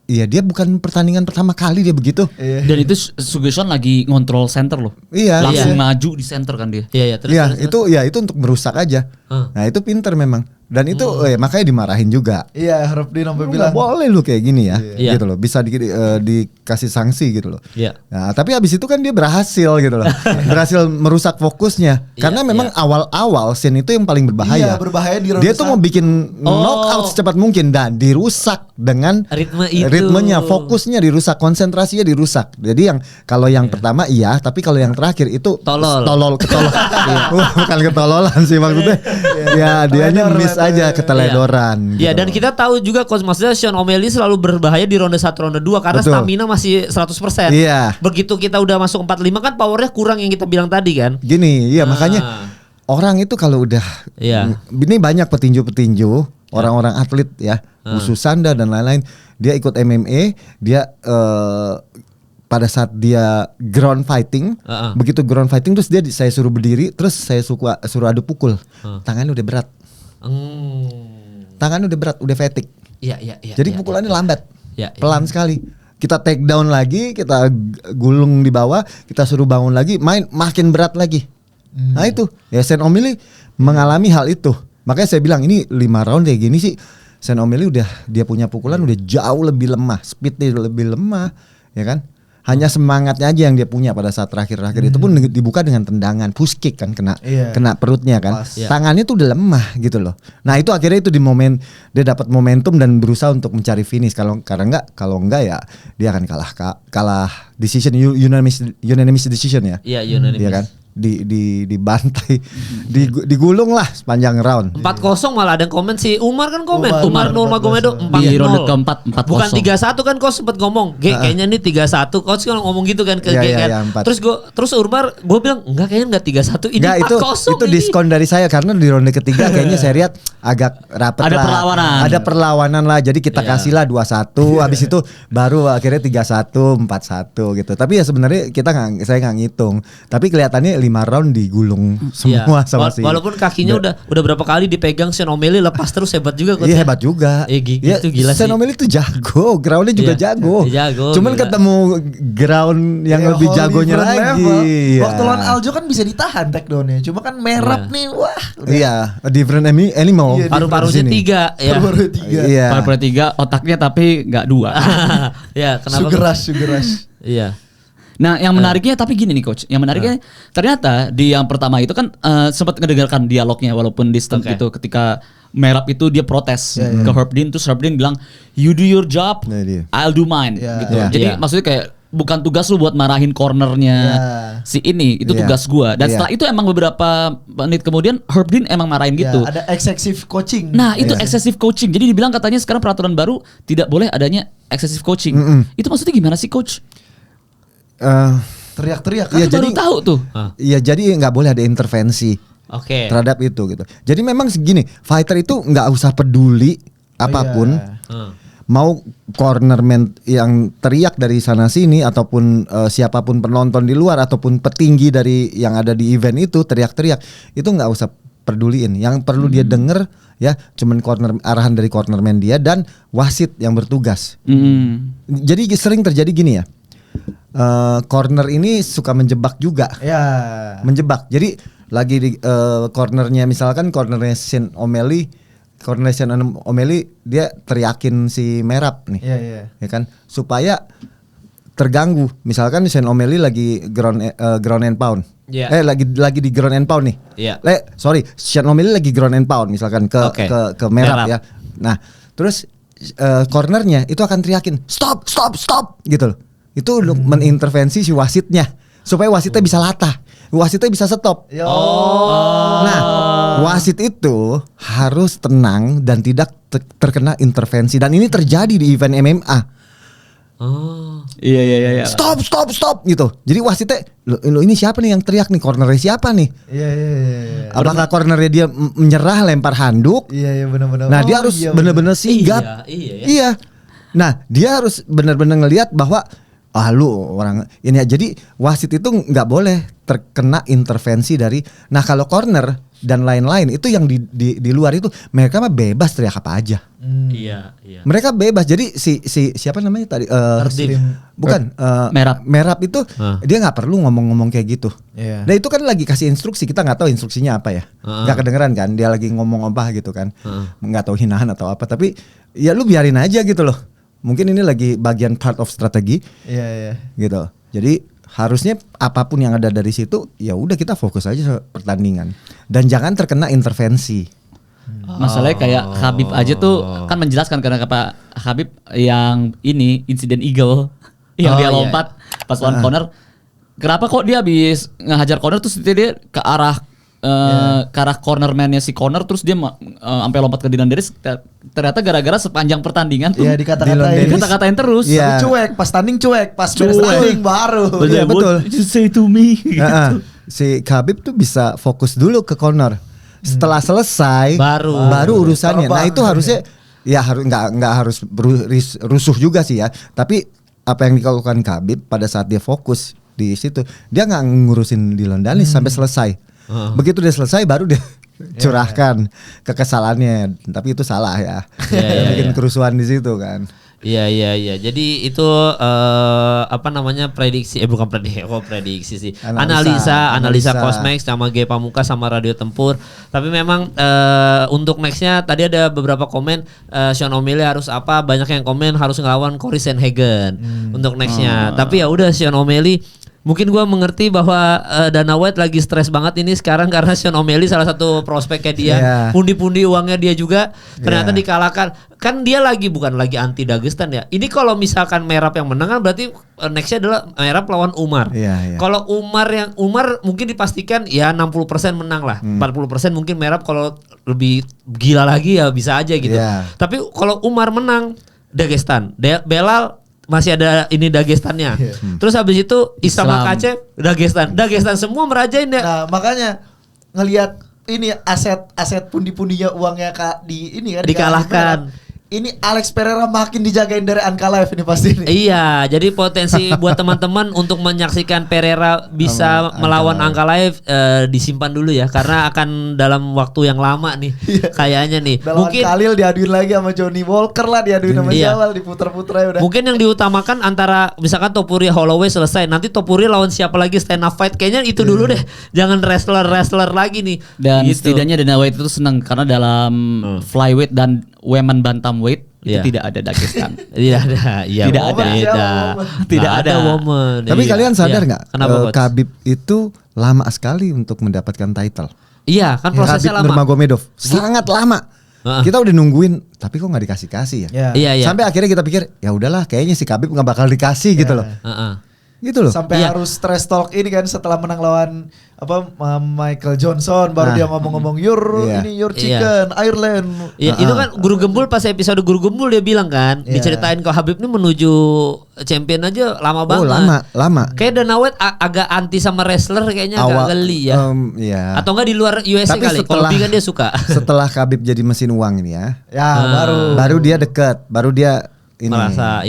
iya dia bukan pertandingan pertama kali dia begitu. Dan itu Sugestion lagi ngontrol center loh. Iya. Langsung maju di center kan dia. Iya, terus. Itu untuk merusak aja. Nah, itu pinter memang. Dan itu makanya dimarahin juga. Iya, Herb Dean sampai bilang nggak boleh lu kayak gini ya. Iya. Gitu loh. Bisa dikasih sanksi gitu loh. Iya. Nah, tapi habis itu kan dia berhasil gitu loh. Berhasil merusak fokusnya. Karena memang awal-awal scene itu yang paling berbahaya. Iya, berbahaya di ronde dia tuh mau bikin knockout secepat mungkin dan dirusak dengan ritmenya, fokusnya dirusak, konsentrasinya dirusak. Jadi yang kalau yang pertama iya, tapi kalau yang terakhir itu ketolol. Bukan ketololan sih maksudnya. Ya, dianya miss aja keteledoran. Iya, gitu. dan kita tahu juga coach, maksudnya Sean O'Malley selalu berbahaya di ronde 1 ronde 2 karena stamina masih 100%. Iya. Begitu kita udah masuk 45 kan powernya kurang yang kita bilang tadi kan. Gini, iya makanya orang itu kalau udah ini banyak petinju-petinju, orang-orang atlet ya, khusus Sanda dan lain-lain, dia ikut MMA, dia pada saat dia ground fighting, begitu ground fighting terus saya suruh berdiri, terus saya suruh adu pukul, tangannya udah berat. Tangannya udah berat, udah fatigue. Iya. Jadi pukulannya lambat, pelan Iya. sekali. Kita take down lagi, kita gulung di bawah, kita suruh bangun lagi, makin berat lagi. Nah itu, ya Sean O'Malley mengalami hal itu. Makanya saya bilang ini 5 round kayak gini sih, Sean O'Malley dia punya pukulan udah jauh lebih lemah, speednya lebih lemah, ya kan? Hanya semangatnya aja yang dia punya pada saat terakhir-terakhir itu pun dibuka dengan tendangan, push kick kan, kena perutnya kan. Tangannya tuh udah lemah gitu loh. Nah itu akhirnya itu dia dapat momentum dan berusaha untuk mencari finish. Kalau enggak ya dia akan kalah decision, unanimous decision ya. Iya, unanimous. Iya kan? Dibantai, digulung lah sepanjang round. 4-0 malah ada yang komen si Umar kan komen. Umar Nurmagomedov 4-0. Di ronde keempat 4-0. Bukan 3-1 kan coach sempat ngomong. Kayaknya ini 3-1. Coach kan ngomong gitu kan ke G kan. Terus Umar gue bilang enggak, kayaknya enggak 3-1 ini 4-0. Itu diskon dari saya karena di ronde ketiga kayaknya saya lihat agak rapet ada lah. Perlawanan. Ada perlawanan lah. Jadi kita kasihlah 2-1, habis itu baru akhirnya 3-1, 4-1 gitu. Tapi ya sebenarnya saya nggak ngitung. Tapi kelihatannya 5 round digulung semua sama si. Walaupun kakinya udah berapa kali dipegang Sean O'Malley, lepas terus hebat juga coach. Iya, hebat juga. Gitu gila sih. Sean O'Malley tuh jago, groundnya juga jago. Cuman gila. ketemu ground yang lebih jagonya lagi. Waktu lawan Aljo kan bisa ditahan takedownnya, cuma kan merap nih, wah. Iya, a different animal. Paru-parunya 3 ya. Paru-paru 3. Iya. Paru-paru 3, otaknya tapi nggak 2. Ya, kenapa? Sugar rush. Iya. Nah, yang menariknya tapi gini nih coach, yang menariknya ternyata di yang pertama itu kan sempat ngedengarkan dialognya walaupun distant gitu ketika Merab itu dia protes ke Herb Dean, terus Herb Dean bilang you do your job, I'll do mine gitu. Jadi maksudnya kayak bukan tugas lu buat marahin cornernya si ini, itu tugas gua. Dan setelah itu emang beberapa menit kemudian Herb Dean emang marahin gitu. Ada excessive coaching. Nah, itu excessive coaching. Jadi dibilang katanya sekarang peraturan baru tidak boleh adanya excessive coaching. Itu maksudnya gimana sih coach? Teriak-teriak kan? kan? Baru tahu tuh. Iya, jadi nggak boleh ada intervensi terhadap itu gitu. Jadi memang segini, fighter itu nggak usah peduli apapun, mau cornerman yang teriak dari sana sini ataupun siapapun penonton di luar ataupun petinggi dari yang ada di event itu teriak-teriak, itu nggak usah peduliin. Yang perlu dia denger ya cuman arahan dari cornerman dia dan wasit yang bertugas. Jadi sering terjadi gini ya. Corner ini suka menjebak juga. Menjebak. Jadi lagi di cornernya, misalkan cornernya Sean O'Malley, dia teriakin si Merab nih. Ya kan, supaya terganggu. Misalkan Sean O'Malley lagi ground and pound. Lagi di ground and pound nih. Sean O'Malley lagi ground and pound misalkan ke Merab ya. Nah, terus cornernya itu akan teriakin stop gitu loh. Itu untuk menintervensi si wasitnya supaya wasitnya bisa latah. wasitnya bisa stop. Nah, wasit itu harus tenang dan tidak terkena intervensi, dan ini terjadi di event MMA. Iya. Stop gitu. Jadi wasitnya, lo ini siapa nih yang teriak nih? Cornernya siapa nih? Iya. Apakah cornernya dia menyerah, lempar handuk? Iya benar-benar. Nah, dia harus benar-benar sigap. Iya. Nah, dia harus benar-benar ngelihat bahwa lu orang ini. Jadi wasit itu nggak boleh terkena intervensi dari. Nah, kalau corner dan lain-lain itu yang di luar itu mereka mah bebas teriak apa aja. Iya. Mereka bebas. Jadi si siapa namanya tadi? Merap itu dia nggak perlu ngomong-ngomong kayak gitu. Iya. Nah, itu kan lagi kasih instruksi, kita nggak tahu instruksinya apa ya. Nggak kedengeran kan? Dia lagi ngomong apa gitu kan? Nggak tahu hinaan atau apa. Tapi ya lu biarin aja gitu loh. Mungkin ini lagi bagian part of strategi. Iya. Gitu. Jadi harusnya apapun yang ada dari situ, ya udah kita fokus aja pertandingan dan jangan terkena intervensi. Masalahnya kayak Khabib aja tuh kan menjelaskan karena Pak Khabib yang ini insiden Eagle yang dia lompat pas lawan corner. Kenapa kok dia habis ngehajar corner terus dia ke arah ke arah cornerman-nya si corner, terus dia sampai lompat ke Dylan Dennis. Ternyata gara-gara sepanjang pertandingan tuh dikata-katain terus. Tapi cuek, pas tanding cuek, pas tanding baru. Iya betul. Just say to me. Gitu. Si Khabib tuh bisa fokus dulu ke corner. Setelah selesai baru urusannya. Nah, itu harusnya ya nggak harus rusuh juga sih ya. Tapi apa yang dilakukan Khabib pada saat dia fokus di situ, dia nggak ngurusin Dylan Dennis sampai selesai. Begitu dia selesai baru dia curahkan kekesalannya, tapi itu salah ya. Bikin kerusuhan di situ kan. Iya. Jadi itu prediksi bukan prediksi sih. Analisa Cosmax sama G Pamungkas sama Radio Tempur. Tapi memang untuk nextnya tadi ada beberapa komen Sean O'Malley harus apa, banyak yang komen harus ngelawan Cory Sandhagen untuk nextnya. Tapi ya udah, Sean O'Malley mungkin gue mengerti bahwa Dana White lagi stres banget ini sekarang karena Sean O'Malley salah satu prospeknya dia, pundi-pundi uangnya dia juga ternyata dikalahkan. Kan dia bukan lagi anti Dagestan ya. Ini kalau misalkan Merab yang menang kan berarti nextnya adalah Merab lawan Umar. Kalau Umar mungkin dipastikan ya 60% menang lah, 40% mungkin Merab, kalau lebih gila lagi ya bisa aja gitu. Tapi kalau Umar menang Dagestan, Belal masih ada ini Dagestannya. Terus habis itu Islam Makhachev Dagestan semua merajain ya. Nah, makanya ngelihat ini aset pundi-pundinya uangnya di ini kan dikalahkan. Ini Alex Pereira makin dijagain dari Ankalaev ini pasti nih. Iya, jadi potensi buat teman-teman untuk menyaksikan Pereira bisa melawan Ankalaev disimpan dulu ya, karena akan dalam waktu yang lama nih kayaknya nih. Mungkin Khalil diaduin lagi sama Johnny Walker lah, diaduin sama Jawal, diputer-puter ya udah. Mungkin yang diutamakan antara misalkan Topuria Holloway selesai, nanti Topuria lawan siapa lagi stand up fight, kayaknya itu dulu deh. Jangan wrestler lagi nih. Dan setidaknya Dana White itu senang karena dalam flyweight dan women bantamweight itu tidak ada Dagestan. Tidak ada woman. Tapi kalian sadar nggak? Khabib itu lama sekali untuk mendapatkan title. Iya, kan prosesnya Khabib lama. Nurmagomedov sangat lama. Kita udah nungguin, tapi kok nggak dikasih ya. Iya. Sampai akhirnya kita pikir ya udahlah, kayaknya si Khabib nggak bakal dikasih gitu loh. Gitu loh. Sampai harus stress talk ini kan setelah menang lawan Michael Johnson, baru dia ngomong-ngomong your chicken Ireland. Iya, itu kan Guru Gembul, pas episode Guru Gembul dia bilang kan, diceritain kalau Khabib ini menuju champion aja lama banget. Lama. Kayak Dana White agak anti sama wrestler kayaknya, agak geli ya. Atau enggak di luar USA kali. Kalau kan dia suka. Setelah Khabib jadi mesin uang ini ya. Baru dia dekat, baru dia ini merasa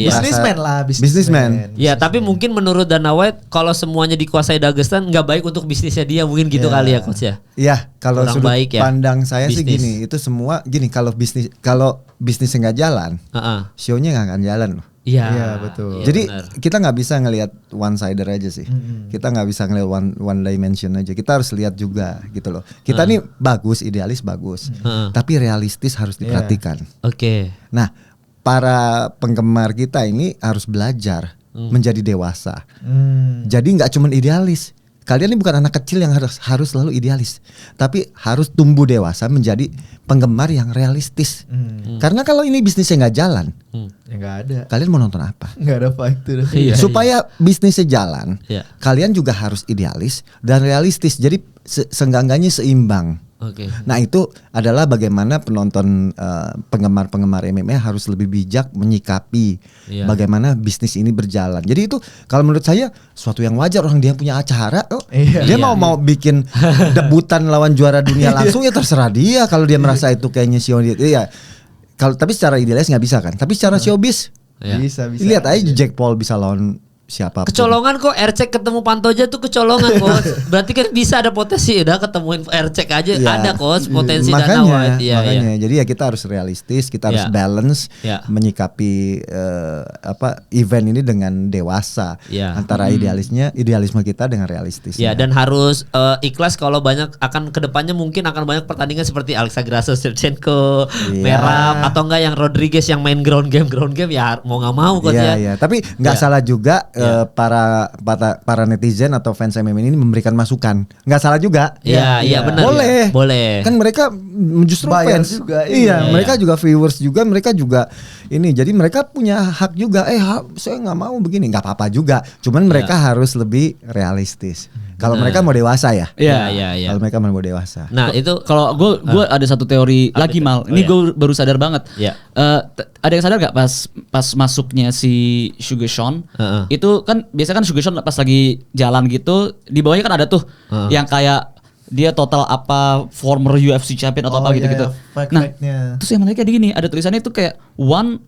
bisnismen. Ya, tapi mungkin menurut Dana White kalau semuanya dikuasai Dagestan nggak baik untuk bisnisnya dia, mungkin gitu kali ya coach ya. Iya, kalau sudut pandang saya bisnis sih gini, itu semua gini, kalau bisnisnya nggak jalan, show-nya nggak akan jalan loh. Iya betul. Jadi kita nggak bisa ngelihat one sider aja sih. Kita nggak bisa ngelihat one dimension aja. Kita harus lihat juga gitu loh. Kita nih bagus, idealis bagus, tapi realistis harus diperhatikan. Oke. Nah, para penggemar kita ini harus belajar menjadi dewasa. Jadi nggak cuma idealis. kalian ini bukan anak kecil yang harus selalu idealis, tapi harus tumbuh dewasa menjadi penggemar yang realistis. Karena kalau ini bisnisnya nggak jalan, Ya nggak ada. kalian mau nonton apa? Nggak ada fighter. Iya. Supaya bisnisnya jalan, Iya. kalian juga harus idealis dan realistis. Jadi seenggak-enggaknya seimbang. Oke. Nah itu adalah bagaimana penonton penggemar-penggemar MMA harus lebih bijak menyikapi Iya. bagaimana bisnis ini berjalan. Jadi itu kalau menurut saya suatu yang wajar, orang dia punya acara, Iya. dia Iya, mau bikin debutan lawan juara dunia langsung ya terserah dia. Kalau dia merasa itu kayaknya showbiz, iya. Kalau tapi secara idealis nggak bisa kan. Tapi secara showbiz, Ya. Bisa. lihat aja Jack Paul bisa lawan siapa. Kecolongan kok RC ketemu Pantoja tuh kecolongan kok. Berarti kan bisa ada potensi, udah ketemuin RC aja ada kok potensi Dana White. Iya, makanya. iya. Jadi ya kita harus realistis, kita harus Ya. balance Ya. menyikapi event ini dengan dewasa Ya. antara idealisme kita dengan realistis. Ya, dan harus ikhlas kalau banyak akan kedepannya mungkin akan banyak pertandingan seperti Alexa Grasso, Shevchenko, Iya. Merab atau enggak yang Rodriguez yang main ground game ya mau nggak mau kok Iya, ya. iya. Tapi nggak Ya. salah juga Ya. para netizen atau fans MMA ini memberikan masukan. Nggak salah juga. Iya, iya benar. Boleh. Ya. Boleh. Kan mereka justru Bayar fans juga, iya, iya. mereka juga viewers juga, mereka juga ini. Jadi mereka punya hak juga. Saya nggak mau begini, nggak apa-apa juga. Cuman mereka harus lebih realistis. Kalau Benar. mereka mau dewasa ya. Iya, iya, iya. Kalau mereka mau dewasa. Nah, itu Kalau gue ada satu teori Apa lagi itu? Mal. Oh, Ini iya. gue baru sadar banget. Iya. Ada yang sadar gak pas masuknya si Sugar Sean? Heeh. Itu kan biasa kan Sugar Sean pas lagi jalan gitu di bawahnya kan ada tuh yang kayak dia total apa former UFC champion atau apa Oh, gitu-gitu. iya, fact- Nah, fact-nya. terus yang menarik kayak gini, ada tulisannya itu kayak 1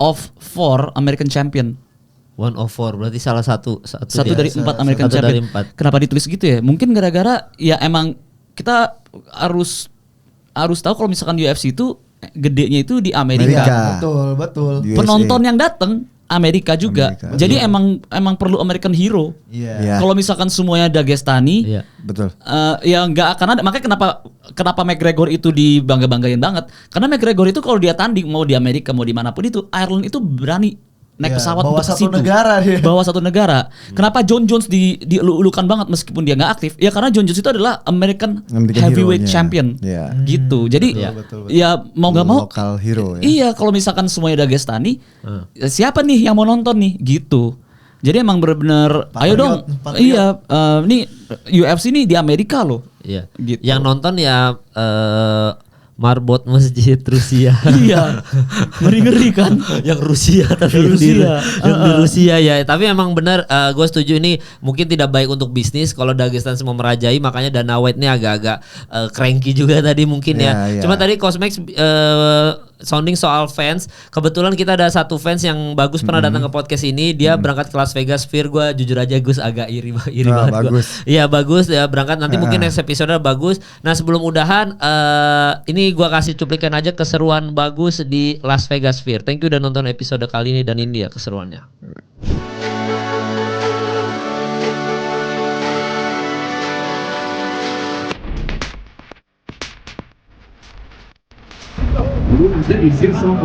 of 4 American champion. 104 berarti salah satu Satu dia. dari 4 American satu dari champion. 4. Kenapa ditulis gitu ya? Mungkin gara-gara ya emang kita harus tahu kalau misalkan UFC itu gedenya itu di Amerika. Amerika. Betul. USA. Penonton yang datang Amerika juga. Amerika. Jadi emang perlu American hero. Iya. Iya. Kalau misalkan semuanya Dagestani, Iya. Betul. ya nggak akan ada. Makanya kenapa McGregor itu dibangga-banggain banget? Karena McGregor itu kalau dia tanding mau di Amerika mau dimanapun itu Ireland itu berani naik Iya, pesawat bawa untuk ke satu situ. negara dia. Bawa satu negara. Kenapa John Jones dielu-elukan banget meskipun dia nggak aktif? Ya karena John Jones itu adalah American heavyweight hero-nya. champion. Iya. Gitu. Jadi betul. ya mau nggak mau Lokal hero ya. iya, kalau misalkan semuanya Dagestani, siapa nih yang mau nonton nih? Gitu. Jadi emang bener-bener, ayo dong. patriot. Iya, nih UFC nih di Amerika loh. Iya. Gitu. Yang nonton ya marbot masjid Rusia. Iya, ngeri-ngeri kan. Yang Rusia tapi Yang yang di, Rusia. yang di Rusia ya. Tapi emang benar gue setuju ini mungkin tidak baik untuk bisnis kalau Dagestan semua merajai, makanya Dana White ini agak-agak cranky juga tadi mungkin ya. Iya, iya. Cuma tadi Cosmex sounding soal fans. Kebetulan kita ada satu fans yang bagus pernah datang ke podcast ini. Dia berangkat ke Las Vegas Sphere. Gue jujur aja Gus agak iri Wah, banget gua. bagus. Iya bagus ya berangkat nanti mungkin next episode bagus. Nah sebelum udahan ini gua kasih cuplikan aja keseruan bagus di Las Vegas Sphere. Thank you udah nonton episode kali ini dan ini ya keseruannya. Let me sit some